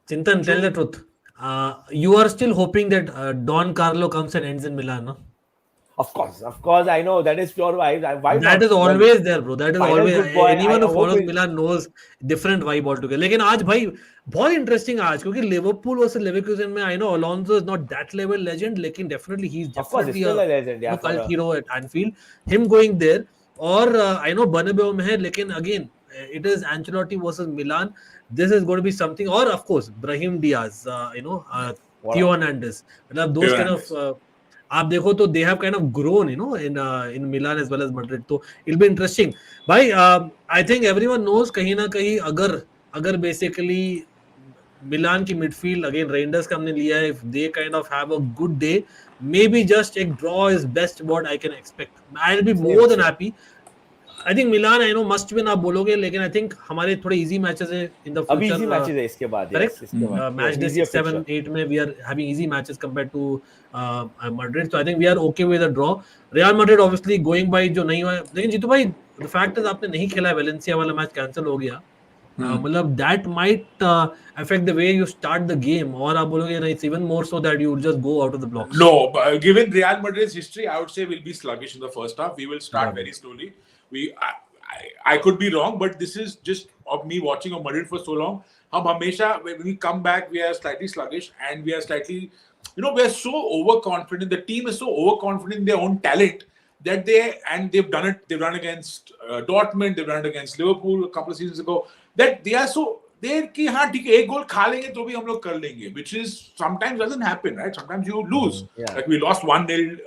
Chintan, tell the truth. You are still hoping that Don Carlo comes and ends in Milan, no? Of course. I know that is pure vibe. That is always there, bro. That is always. Anyone who follows Milan knows different vibe altogether. लेकिन आज भाई बहुत interesting आज, क्योंकि Liverpool versus Leverkusen में I know Alonso is not that level legend, लेकिन definitely he's definitely a legend, cult hero at Anfield. Him going there, और I know Bernabeu में है, लेकिन again it is Ancelotti versus Milan. This is going to be something. Or of course Brahim Diaz, Theo Hernandez. मतलब those kind of आप देखो तो they have kind of grown, you know, in Milan as well as Madrid. So it'll be interesting. भाई, I think everyone knows कहीं ना कहीं अगर basically Milan की midfield again Reinders का हमने लिया है, if they kind of have a good day, maybe just a draw is best what I can expect. I'll be more than happy. I think Milan, I know must win आप बोलोगे, लेकिन I think हमारे थोड़े easy matches है in the future. अभी easy matches है इसके बाद. Correct. Yes, इसके बाद. Match day 6, 7, 8 में we are having easy matches compared to Madrid. So I think we are okay with a draw. Real Madrid obviously going by जो नहीं हुआ, लेकिन जीतू भाई the fact is आपने नहीं खेला, वेलेंसिया वाला मैच कैंसिल हो गया. मतलब that might affect the way you start the game, और आप बोलोगे ना, it's even more so that you just go out of the blocks. No, but given Real Madrid's history, I would say we'll be sluggish in the first half. We will start very slowly. I could be wrong, but this is just of me watching of Madrid for so long. हम हमेशा when we come back, we are slightly sluggish and we are slightly, we are so overconfident. The team is so overconfident in their own talent that they've done it. They've done it against Dortmund. They've done it against Liverpool a couple of seasons ago. That they are so कि हाँ ठीक है, एक गोल खा लेंगे तो भी हम लोग कर लेंगे, which is sometimes doesn't happen, right? Sometimes you lose. Like we lost 1-0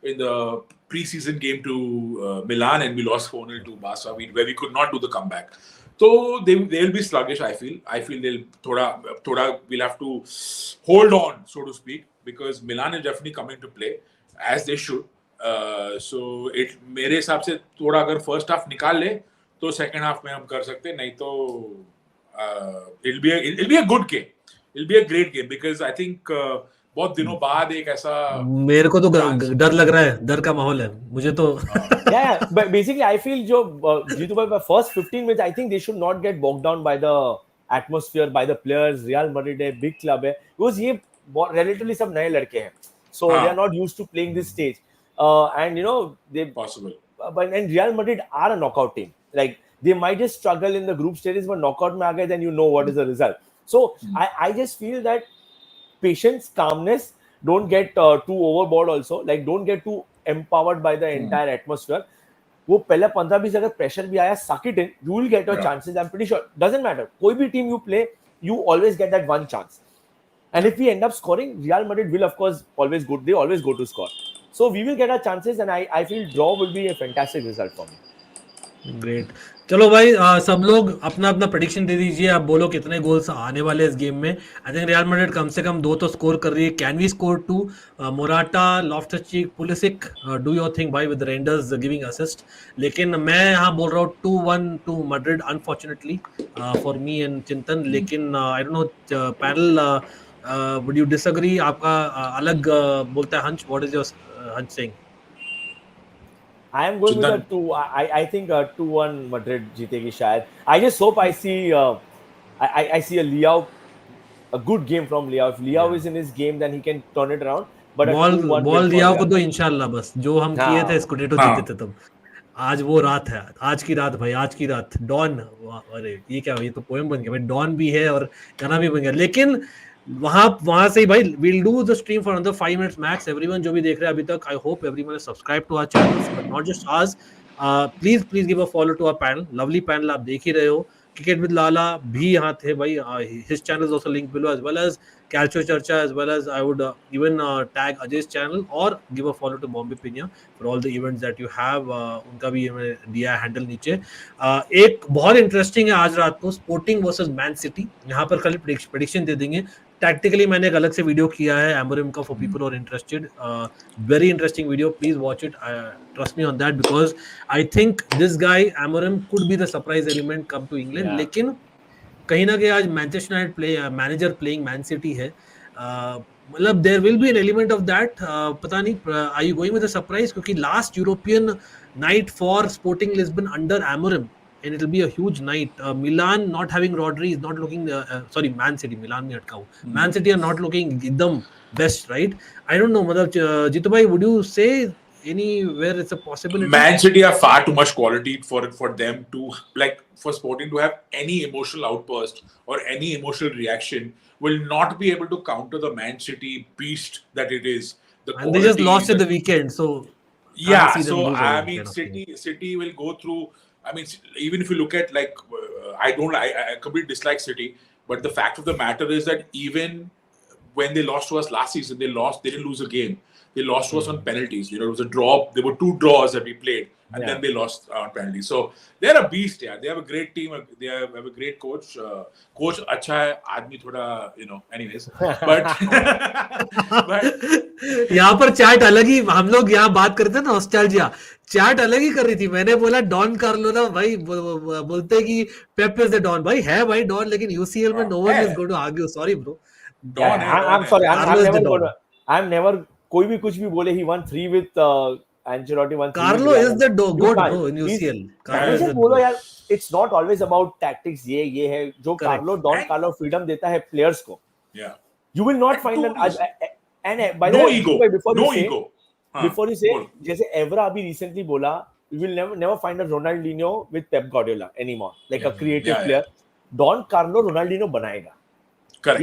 in the pre-season game to Milan, and we lost 4-0 to Barca, where we could not do the comeback. So they'll be sluggish. I feel they'll we'll have to hold on, so to speak, because Milan is definitely coming to play as they should. So मेरे हिसाब से थोड़ा अगर first half निकाल ले तो second half में हम कर सकते हैं, नहीं तो it'll be a good game. It'll be a great game because I think बहुत दिनों बाद एक ऐसा, मेरे को तो डर लग रहा है, डर का माहौल है मुझे तो. Yeah, but basically I feel जो जीतू भाई first 15 minutes I think they should not get bogged down by the atmosphere, by the players. Real Madrid है, big club है, because ये relatively सब नए लड़के हैं, so they are not used to playing this stage, and they possible. And Real Madrid are a knockout team. Like they might just struggle in the group stages, but knockout में आ गए, then you know what is the result. So I just feel that patience, calmness, don't get too overboard also. Like don't get too empowered by the entire atmosphere. वो पहले 15-20 अगर pressure भी आया, suck it in. You will get your chances. I'm pretty sure. Doesn't matter. कोई भी team you play, you always get that one chance. And if we end up scoring, Real Madrid will of course always go. They always go to score. So we will get our chances, and I feel draw will be a fantastic result for me. Great. चलो भाई, सब लोग अपना अपना prediction दे दीजिए. आप बोलो कितने गोल्स आने वाले इस गेम में. आई थिंक रियल मैड्रिड कम से कम 2 तो स्कोर कर रही है. Can we score 2? Morata, Loftus Cheek, Pulisic, do your thing भाई विद रेंडर्स गिविंग असिस्ट. लेकिन मैं यहाँ बोल रहा हूँ 2-1 to Madrid, unfortunately for me and Chintan. लेकिन I don't know panel, would you disagree? आपका अलग बोलता है hunch. What is your hunch saying? I am going with a 2. I think 2-1 Madrid जीतेगी शायद. I just hope I see I see a Leao, a good game from Leao. If Leao is in his game, then he can turn it around. But ball Leao को तो इंशाल्लाह, बस जो हम किए थे स्कूडेटो जीते थे तब. आज वो रात है, आज की रात भाई, आज की रात. डॉन, अरे ये क्या, ये तो पोएम बन गया भाई. डॉन भी है और गाना भी बन गया. लेकिन वहां से ही भाई we'll do the stream for another 5 minutes max. Everyone जो भी देख रहे हैं अभी तक, I hope everyone is subscribed to our channels, but not just ours. Please give a follow to our panel. Lovely panel आप देख ही रहे हो. Cricket with Lala भी यहाँ थे भाई. His channel is also linked below, as well as Calcio Charcha, as well as I would even tag Ajay's channel, or give a follow to Bombay Penia for all the events that you have. उनका भी मैंने दिया है handle नीचे. एक बहुत interesting है आज रात को, स्पोर्टिंग वर्सेस मैन सिटी. यहाँ पर खाली प्रेडिक्शन दे देंगे. टैक्टिकली मैंने एक अलग से वीडियो किया है एमोरिम का, फॉर पीपल और interested. Very interesting video, please watch it. Trust me on that, because I think this guy Amorim could be the surprise element come to England. लेकिन कहीं ना कहीं आज Manchester United manager playing Man City है. मतलब there will be an element of that. पता नहीं, are you going with a surprise? क्योंकि last European night for Sporting Lisbon under Amorim, and it will be a huge night. Milan not having Rodri is not looking sorry, Man City, Milan में अटका हूँ. Man City are not looking एकदम best, right? I don't know, मतलब जीतू भाई, would you say anywhere it's a possibility? Man City are far too much quality for them to, like, for Sporting to have any emotional outburst or any emotional reaction. Will not be able to counter the Man City beast that it is. And they just lost at the weekend, so yeah. So I mean, City will go through. I mean, even if you look at, like, I completely dislike City, but the fact of the matter is that even when they lost to us last season, they didn't lose a game. They lost to us on penalties. You know, it was a draw. There were 2 draws that we played, and then they lost on penalties. So they're a beast. Yeah, they have a great team. They have a great coach. Coach अच्छा है, आदमी थोड़ा, you know. Anyways, but यहाँ पर chat अलग ही, हम लोग यहाँ बात करते हैं ना नॉस्टैल्जिया, चैट अलग ही कर रही थी. मैंने बोला डॉन कार्लो ना भाई, बोलते कि पेप इज द डॉन. भाई है भाई डॉन, लेकिन यूसीएल में no one is going to argue. Sorry bro, Don है. I'm sorry, I'm never कोई भी कुछ भी बोले. He won 3 with Ancelotti, won 3. Carlo is the goat bro in UCL. मुझे बोलो यार, it's not always about tactics. ये है जो Carlo freedom देता है players को. Yeah. You will not find and by the No way, ego. No ego. Before you say, जैसे Evra अभी recently बोला, you will never find a Ronaldinho with Pep Guardiola anymore, like a creative player. Don Carlo Ronaldinho बनाएगा. Correct.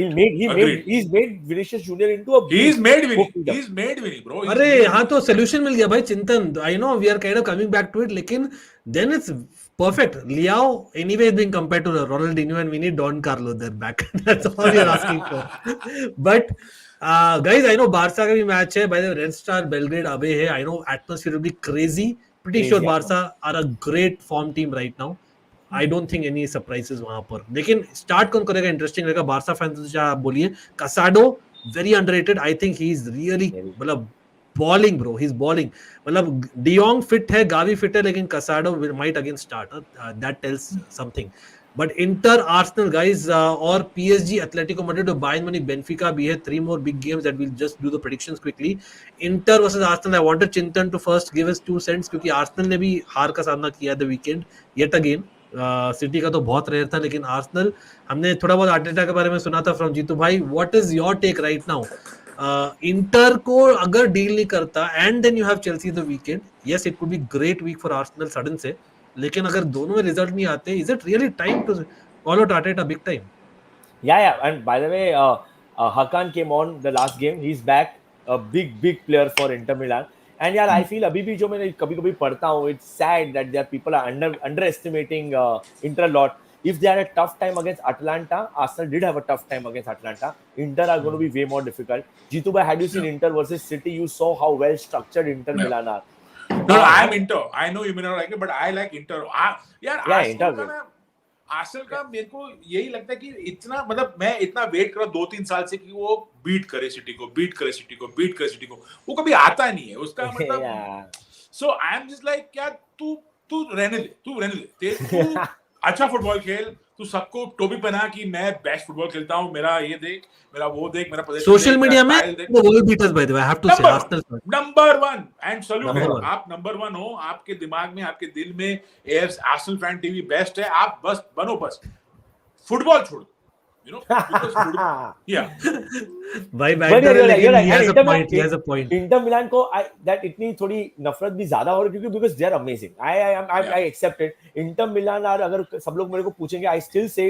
He's made Vinicius Junior into a. He's made Vinny, bro. अरे हाँ, तो solution मिल गया भाई. चिंतन, I know we are kind of coming back to it, लेकिन then it's perfect. Liao anyway is being compared to Ronaldinho, and we need Don Carlo there back. That's all we are asking for. But guys, I know Barca का भी match है. By the way, Red Star Belgrade away है. I know atmosphere will be crazy. Pretty sure Barca are a great form team right now. I don't think any surprises वहां पर. लेकिन start कौन करेगा interesting रहेगा. Barca fans आप बोलिए. Casado very underrated. I think he is really मतलब balling bro. He's balling. मतलब De Jong fit है, Gavi fit है, लेकिन Casado might again start. That tells something. But Inter, Arsenal guys, और PSG, Atletico Madrid और Bayern Munich, Benfica भी है. 3 more big games that we'll just do the predictions quickly. Inter versus Arsenal. I wanted Chintan to first give us 2 cents क्योंकि Arsenal ने भी हार का सामना किया the weekend yet again. City का तो बहुत रेयर था, लेकिन आर्सेनल हमने थोड़ा बहुत आर्टेटा के बारे में सुना था फ्रॉम जीतू भाई. What is your take right now? Inter को अगर डील नहीं करता and then you have Chelsea the weekend, yes it could be great week for Arsenal sudden से, लेकिन अगर दोनों में रिजल्ट नहीं आते, is it really time to call out Arteta big time? Yeah, and by the way, Hakan came on the last game. He's back, a big player for Inter Milan. And यार I feel अभी भी जो मैं कभी-कभी पढ़ता हूँ, it's sad that there people are underestimating Inter a lot. If they had a tough time against Atlanta, Arsenal did have a tough time against Atlanta. Inter are going to be way more difficult. Jeetu bhai, had you seen Inter versus City, you saw how well structured Inter Milan are. No, I am Inter. I know you may not like it, but I like Inter. Arsenal का मेरे को यही लगता है कि इतना, मतलब मैं इतना वेट कर रहा 2-3 साल से कि वो बीट करे सिटी को, वो कभी आता नहीं है उसका, मतलब. सो आई एम जस्ट लाइक यार तू रहने दे, तू अच्छा फुटबॉल खेल, तू सबको टोपी पहना कि मैं बेस्ट फुटबॉल खेलता हूं, मेरा ये देख, मेरा वो देख, मेरा पोजीशन. सोशल मीडिया में वो world beaters by the way, I have to say Arsenal number 1 and salute. आप नंबर 1 हो, आपके दिमाग में, आपके दिल में AF Arsenal fan TV best है. आप बस बनो, बस फुटबॉल छोड़ दो, you know, because भाई he has a point. Inter Milan को that इतनी थोड़ी नफरत भी ज्यादा हो रही है because they are amazing. I accept it. Inter Milan are, अगर सब लोग मेरे को पूछेंगे, I still say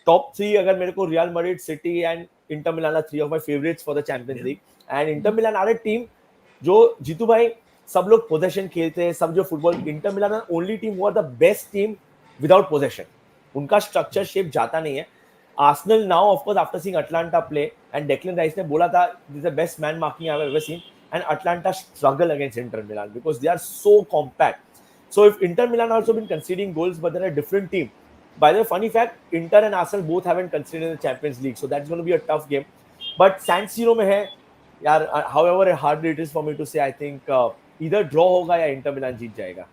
top 3. अगर मेरे को Real Madrid, City and Inter Milan are 3 of my favorites for the Champions League. And Inter Milan are a team जो जीतू भाई सब लोग पोजेशन खेलते हैं, सब जो football. Inter Milan are only team who are the best team without possession. उनका structure shape जाता नहीं है. Arsenal now, of course, after seeing Atlanta play, and Declan Rice ने बोला था this is the best man marking I've ever seen, and Atlanta struggle against Inter Milan because they are so compact. So if Inter Milan also been conceding goals, but they're a different team. By the way, funny fact, Inter and Arsenal both haven't conceded in the Champions League, so that's going to be a tough game. But San Siro में है यार, however hard it is for me to say, I think either draw होगा या Inter Milan जीत जाएगा.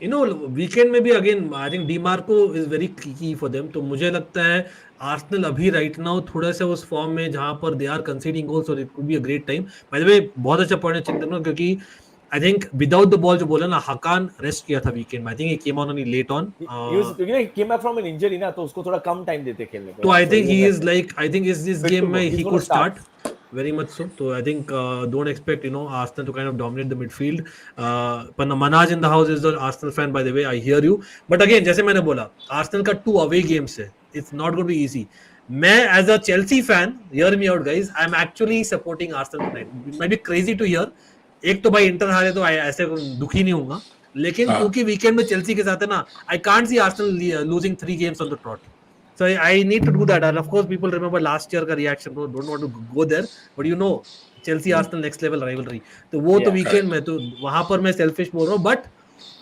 You know, weekend में भी again I think DiMarco is very key for them. तो मुझे लगता है आर्सेनल अभी राइट नाउ थोड़ा सा उस फॉर्म में जहां पर दे आर कंसीडिंग गोल्स, और it could be a great time. By the way बहुत अच्छा पॉइंट है चिंतन, क्योंकि I think without the ball जो बोला ना, हकान रेस्ट किया था वीकेंड में. I think he came on only late on, he came back from an injury ना, तो उसको थोड़ा कम टाइम देते खेलने को. तो I think he is like, I think इस गेम में he could start very much so. So I think don't expect Arsenal to kind of dominate the midfield. But Manaj in the house is the Arsenal fan, by the way. I hear you. But again, जैसे मैंने बोला, Arsenal का 2 away games है. It's not going to be easy. मैं as a Chelsea fan, hear me out guys, I'm actually supporting Arsenal tonight. It might be crazy to hear. एक तो भाई inter हारे तो ऐसे दुखी नहीं होऊंगा, लेकिन क्योंकि वीकेंड में चेल्सी के साथ है ना, I can't see Arsenal losing 3 games on the trot. So I need to do that. And of course, people remember last year का reaction. Bro, don't want to go there, but you know, Chelsea Arsenal next level rivalry. तो वो तो weekend में तो वहाँ पर मैं selfish बोल रहा हूँ, but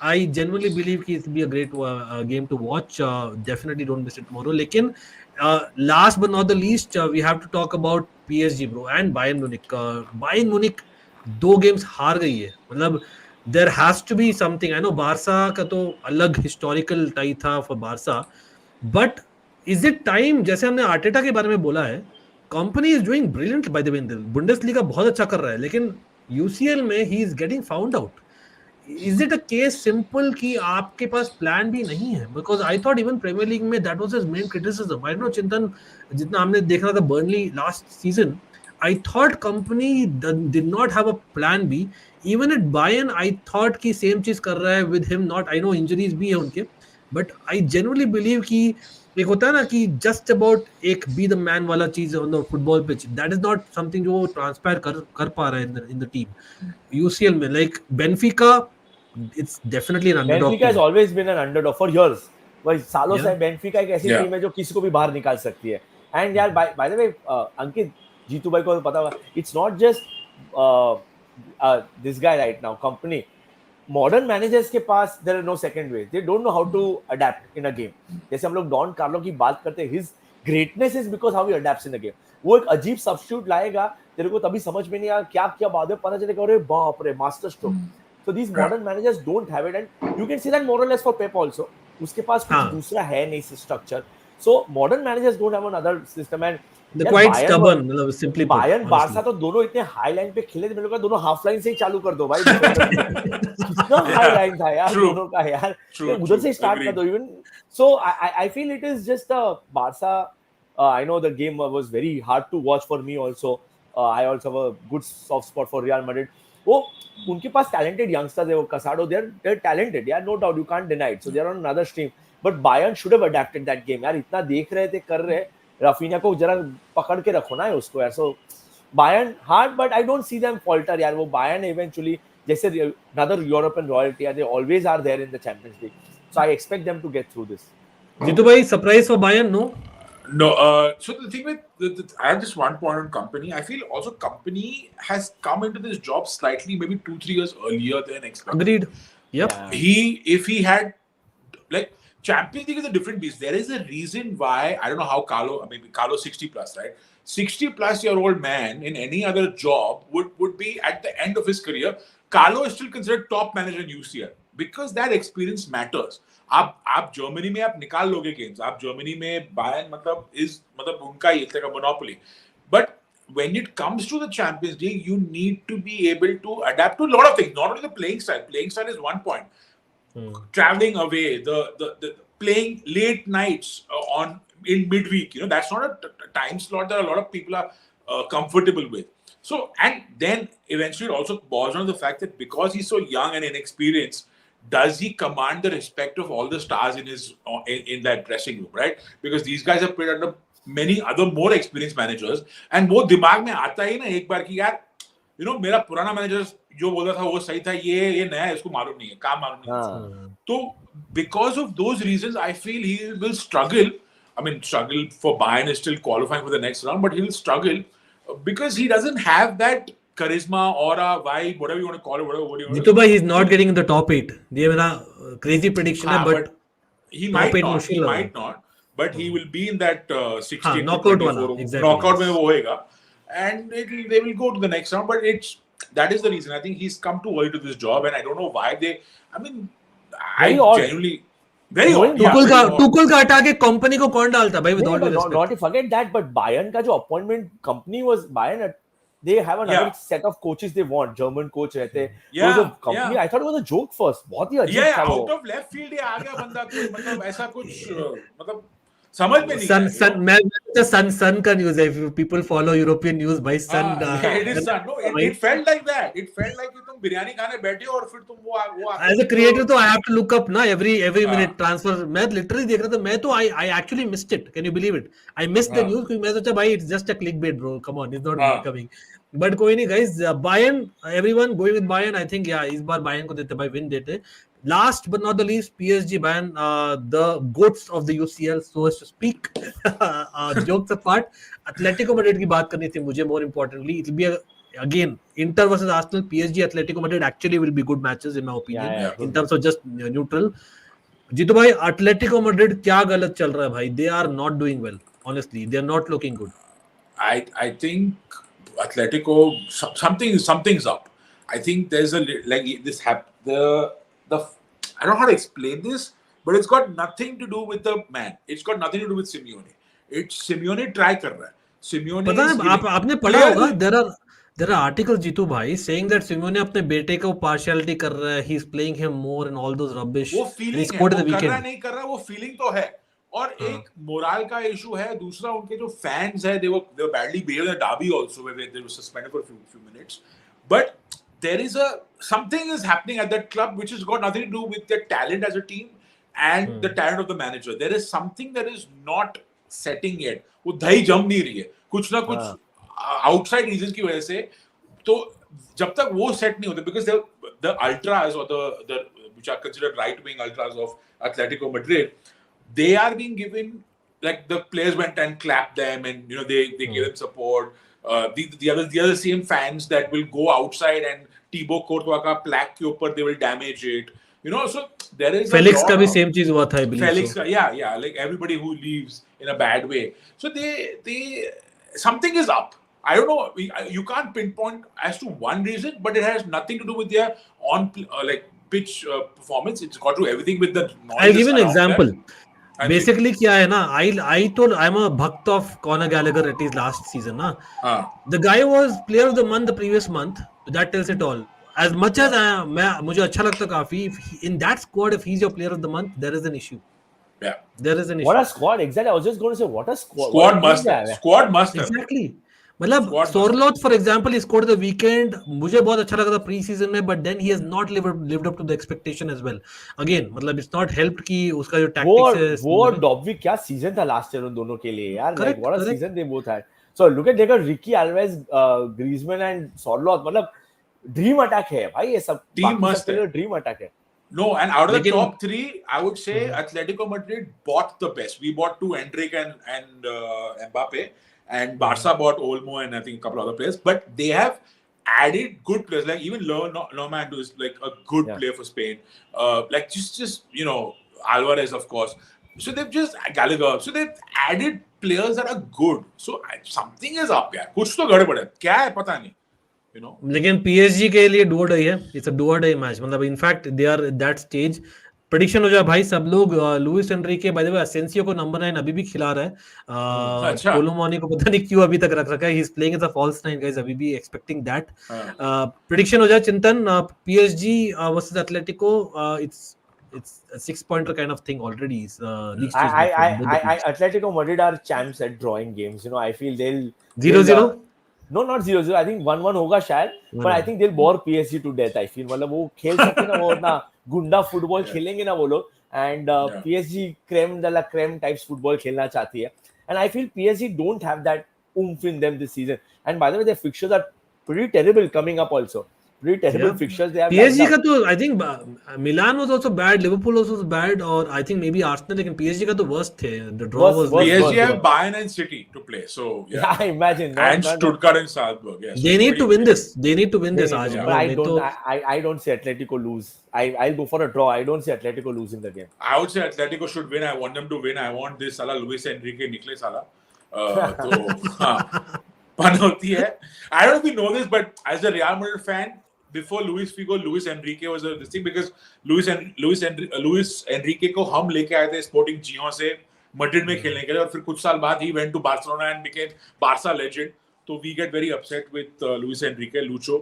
I genuinely believe कि it will be a great game to watch. Definitely don't miss it tomorrow. लेकिन last but not the least, we have to talk about PSG, bro, and Bayern Munich. Bayern Munich 2 games हार गई है. मतलब there has to be something. I know Barça का तो अलग historical tie था for Barca, but is it time, जैसे हमने आर्टेटा के बारे में बोला है, Kompany is doing brilliant by the way, Bundesliga बहुत अच्छा कर रहा है, लेकिन यूसीएल में he is getting found out. Is it a case simple कि आपके पास प्लान भी नहीं है? Because I thought even Premier League में that was his main criticism. I don't know Chintan, जितना हमने देखा था Burnley last season, I thought company did not have a plan B. Even at Bayern, I thought कि same चीज कर रहा है with him. Not, I know injuries भी है उनके, but I genuinely believe कि एक होता है ना कि just about एक be the man वाला चीज on the football pitch, that is not something जो transpire कर पा रहा है in the team. UCL में like Benfica, it's definitely an underdog. Benfica has always been an underdog for years. भाई सालों से Benfica एक ऐसी टीम है जो किसी को भी बाहर निकाल सकती है. And यार by the way, अंकित, जीतू भाई को पता होगा, it's not just this guy right now, company. Modern managers के पास there are no second way. They don't know how to adapt in a game. जैसे हम लोग डॉन कार्लो की बात करते हैं, his greatness is because how he adapts in the game. वो एक अजीब substitute लाएगा, तेरे को तभी समझ में नहीं आया क्या क्या बात है, पता चलेगा अरे बाप रे master stroke. So these modern managers don't have it, and you can see that more or less for Pep also. उसके पास कुछ दूसरा है नहीं structure. So modern managers don't have another system, and they're quite stubborn. मतलब simply Bayern Barça तो दोनों इतने high line पे खेले थे, मेरे को दोनों हाफ लाइन से ही चालू कर दो भाई. कितना हाई लाइन था यार दोनों का यार, उधर से स्टार्ट कर दो. Even so, I feel it is just a Barca. I know the game was very hard to watch for me also. I also have a good soft spot for Real Madrid. वो उनके पास talented youngsters है, वो Casado, they're talented, yeah, no doubt, you can't deny it. So they're on another stream. But Bayern should have adapted that game. यार इतना देख रहे थे, कर रहे, राफिनिया को जरा पकड़ के रखो ना उसको यार. So Bayern hard, but I don't see them falter यार. वो Bayern eventually, जैसे another European royalty, they always are there in the Champions League. So I expect them to get through this. Jitu भाई, surprise for Bayern? No, so the thing with I have just one point on company. I feel also company has come into this job slightly, maybe 2-3 years earlier than expected. Agreed. Yep. Yeah. If he had, like, Champions League is a different beast. There is a reason why, I don't know how Carlo 60 plus, right? 60 plus year old man in any other job would be at the end of his career. Carlo is still considered top manager in UCL because that experience matters. आप Germany में आप निकाल लोगे games, आप Germany में Bayern मतलब उनका ही एक तरह का monopoly. But when it comes to the Champions League, you need to be able to adapt to a lot of things, not only the playing style. Playing style is one point. Traveling away, the playing late nights in midweek, that's not a time slot that a lot of people are comfortable with. So, and then eventually it also boils on the fact that because he's so young and inexperienced, does he command the respect of all the stars in that dressing room, right? Because these guys have played under many other more experienced managers, and वो दिमाग में आता ही ना एक बार कि यार, मेरा पुराना मैनेजर जो बोला था वो सही था, ये नया है, इसको मालूम नहीं है, काम मालूम नहीं है. तो because of those reasons, I feel he will struggle. I mean, struggle for Bayern is still qualifying for the next round, but he will struggle because he doesn't have that charisma, aura, vibe, whatever you want to call it, Jitu bhai, he's not getting in the top 8. ये मेरा crazy prediction है, but he might not. But he will be in that 16 knockout वाला, exactly. Knockout में वो होएगा, and they will go to the next round. But that is the reason. I think he's come too early to this job, and I don't know why I genuinely very odd. Tuchel का हटा के company को कौन डालता भाई? With all due respect. Not to forget that, but Bayern का जो appointment company was Bayern. They have another set of coaches they want. German coach रहते. Yeah. Was a company. I thought it was a joke first. बहुत ही अजीब था वो. Out of left field आ गया बंदा कोई, मतलब ऐसा कुछ समझ में नहीं. Sun का news है. If people follow European news, by Sun. It is Sun. No, it felt like that. It felt like कि तुम बिरयानी खाने बैठे हो और फिर तुम वो As a creator, तो I have to look up ना every minute transfer. मैं literally देख रहा था. मैं तो I actually missed it. Can you believe it? I missed the news क्योंकि मैं सोचा भाई it's just a clickbait, bro. Come on, it's not coming. But कोई नहीं guys. Bayern, everyone going with Bayern. I think इस बार Bayern को देते भाई, win देते. last but not the least, PSG ban, the goats of the UCL, so as to speak. Jokes apart, Atletico Madrid की बात करनी थी मुझे. More importantly, it will be again Inter versus Arsenal, PSG, Atletico Madrid actually will be good matches in my opinion. In terms of just neutral. Jitu भाई, Atletico Madrid क्या गलत चल रहा है भाई? They are not doing well. Honestly, they are not looking good. I think Atletico something's up. I think there's a like this the I don't know how to explain this, but it's got nothing to do with the man. It's got nothing to do with Simeone. It's Simeone try कर रहा है. Simeone पता है आपने पढ़ा होगा there are articles Jitu भाई saying that Simeone अपने बेटे को partiality कर रहा है. He's playing him more and all those rubbish. वो feeling है, वो कर रहा नहीं कर रहा, वो feeling तो है. और एक मोरल का इशू है. दूसरा उनके जो फैंस है, they were badly behaved in the derby also, where they were suspended for a few minutes. But there is something is happening at that club which has got nothing to do with their talent as a team and the talent of the manager. There is something that is not setting yet. वो दही जम नहीं रही है. कुछ ना कुछ outside reasons की वजह से. तो जब तक वो set नहीं होते, because the ultras or the which are considered right-wing ultras of Atletico Madrid, they are being given, like the players went and clapped them, and they gave them support. The other same fans that will go outside and Thibaut Courtois का plaque के ऊपर they will damage it. So there is Felix का भी same चीज हुआ था, I believe. Felix का, yeah, like everybody who leaves in a bad way. So they something is up. I don't know. You can't pinpoint as to one reason, but it has nothing to do with their like pitch performance. It's got to do everything with the noise. I'll give you an example. Basically क्या है ना, I'm a bhakt of Conor Gallagher at his last season ना. The guy was player of the month the previous month. That tells it all. As much as मुझे अच्छा लगता काफी, in that squad, if he's your player of the month, there is an issue. Yeah, there is an issue. What a squad! Exactly. I was just going to say, what a squad. Squad must have. Exactly. मतलब Sorloth, for example, he scored the weekend. मुझे बहुत अच्छा लगा था pre-season में, but then he has not lived up to the expectation as well. Again, मतलब it's not helped कि उसका जो tactics है. वो Dobby क्या season था last year उन दोनों के लिए यार. Like what a season they both had. So look at Ricky Alves, Griezmann and Sorloth. मतलब dream attack है भाई, ये सब team must have dream attack है. No, and out of the top three, I would say Atletico Madrid bought the best. We bought two, Endrick and Mbappe. And Barca bought Olmo and I think a couple other players, but they have added good players. Like even Lerman, who is like a good player for Spain. Like just Alvarez, of course. So they've just Gallagher. So they've added players that are good. So something is up, यार. कुछ तो गड़बड़ है. क्या है पता नहीं. लेकिन PSG के लिए do or die है. It's a do or die match. मतलब in fact they are at that stage. Prediction हो जाए भाई सब लोग. Luis Enrique bye the way Asensio को नंबर 9 अभी भी खिला रहा है. कोलोमोनी को पता नहीं क्यों अभी तक रख रखा है. He is playing as a false 9 guys. अभी भी एक्सपेक्टिंग दैट. प्रेडिक्शन हो जाए Chintan. PSG versus Atletico. It's a 6-pointer kind of thing already. Atletico Madrid are champs at drawing games. I feel they'll 0-0. No, not 0-0. I think 1-1 होगा शायद. But I think they'll bore PSG to death. I feel मतलब वो खेल सकते ना, वो ना गुंडा फुटबॉल खेलेंगे ना वो लोग. And PSG creme de la creme types football खेलना चाहती है. And I feel PSG don't have that oomph in them this season. And by the way, their fixtures are pretty terrible coming up also. Pretty terrible fixtures they have. PSG का तो I think Milan was also bad, Liverpool also was bad, or I think maybe Arsenal. लेकिन PSG का तो worst थे. The draw was PSG have Bayern and City to play. So yeah, I imagine. And Stuttgart and Salzburg. Yes. They need to win this. They need to win this. I don't see Atletico lose. I'll go for a draw. I don't see Atletico losing the game. I would say Atletico should win. I want them to win. I want this Salah, Luis Enrique, Nicolas Salah. तो fun होती है. I don't know if you know this, but as a Real Madrid fan, before Luis Figo, Luis Enrique was this thing, because Luis Enrique को हम लेके आए थे Sporting Gijon से Madrid में खेलने के लिए, और फिर कुछ साल बाद he went to Barcelona and became Barca legend. So we get very upset with Luis Enrique, Lucho.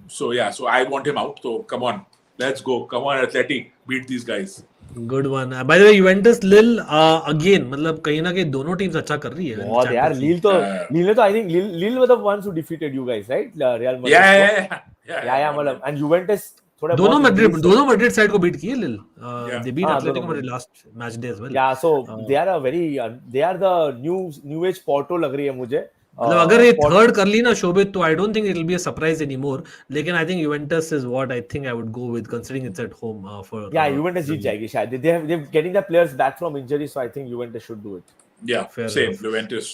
So I want him out. So come on, let's go. Come on, Atleti, beat these guys. Good one. By the way, Juventus, Lille again. मतलब कहीं ना कहीं दोनों teams अच्छा कर रही है. बहुत यार. Lille तो I think Lille were the ones who defeated you guys, right? Real Madrid. Yeah. मतलब and Juventus थोड़ा दोनों Madrid side को beat किए Lille. They beat Atletico Madrid last match day as well. Yeah, so they are the new age Porto लग रही है मुझे. मतलब अगर ये for- थर्ड कर ली ना शोभित तो I don't think it will be a surprise anymore लेकिन I think Juventus is what I think I would go with considering it's at home for yeah, Juventus जीत जाएगी शायद. They're getting the players back from injury, so I think Juventus should do it. Yeah, Fair same. enough. Juventus.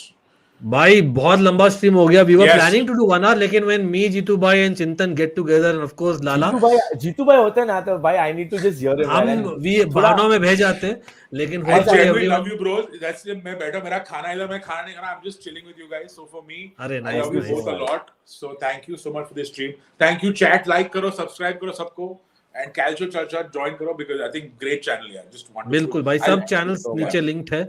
भाई बहुत लंबा stream हो गया we were Yes. Planning to do 1 hour लेकिन when me Jitu भाई and Chintan get together and of course Lala Jitu भाई होते ना तो भाई I need to just hear him. हम वी भावनाओं में भेज जाते लेकिन I होता है genuinely everyone love you, bros. That's it. मैं बैठा मेरा खाना इधर मैं खाना नहीं खाना. I'm just chilling with you guys. So for me, अरे I nice love you nice both a lot. So thank you so much for this stream. Thank you chat, like करो, subscribe करो सबको. And Calcio Churcha join करो because I think great channel है. Just want बिल्कुल भाई सब channels नीचे linked है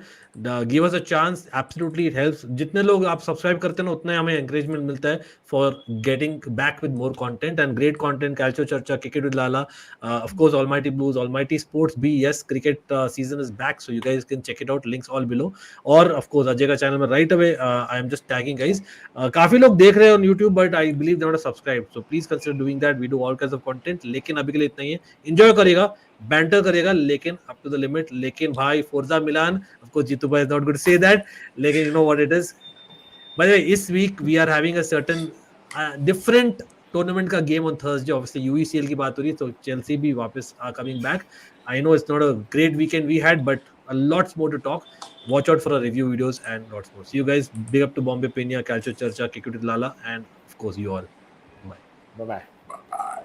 give us a chance absolutely it helps जितने लोग आप सब्सक्राइब करते हैं ना उतना ही हमें एनकरेजमेंट मिलता है for getting back with more content and great content calcio चर्चा cricket with Lala of course almighty blues almighty sports भी yes cricket season is back so you guys can check it out links all below और of course Ajay का channel में right away I am just tagging guys काफी लोग देख रहे हैं on YouTube but I believe they not subscribe so please consider doing that we do all kinds of content लेकिन अभी के लिए इतना ही है एंजॉय करेगा बैंटर करेगा लेकिन अप टू द लिमिट लेकिन भाई forza Milan of course Jeetu भाई is not good to say that लेकिन you know what it is by the way this week we are having a certain different tournament का game on Thursday obviously UCL की बात हो रही है तो Chelsea भी वापस are coming back I know it's not a great weekend we had but a lots more to talk watch out for our review videos and lots more see you guys big up to Bombay Penia Calcio Charcha Cricket with Lala and of course you all bye Bye bye. Bye.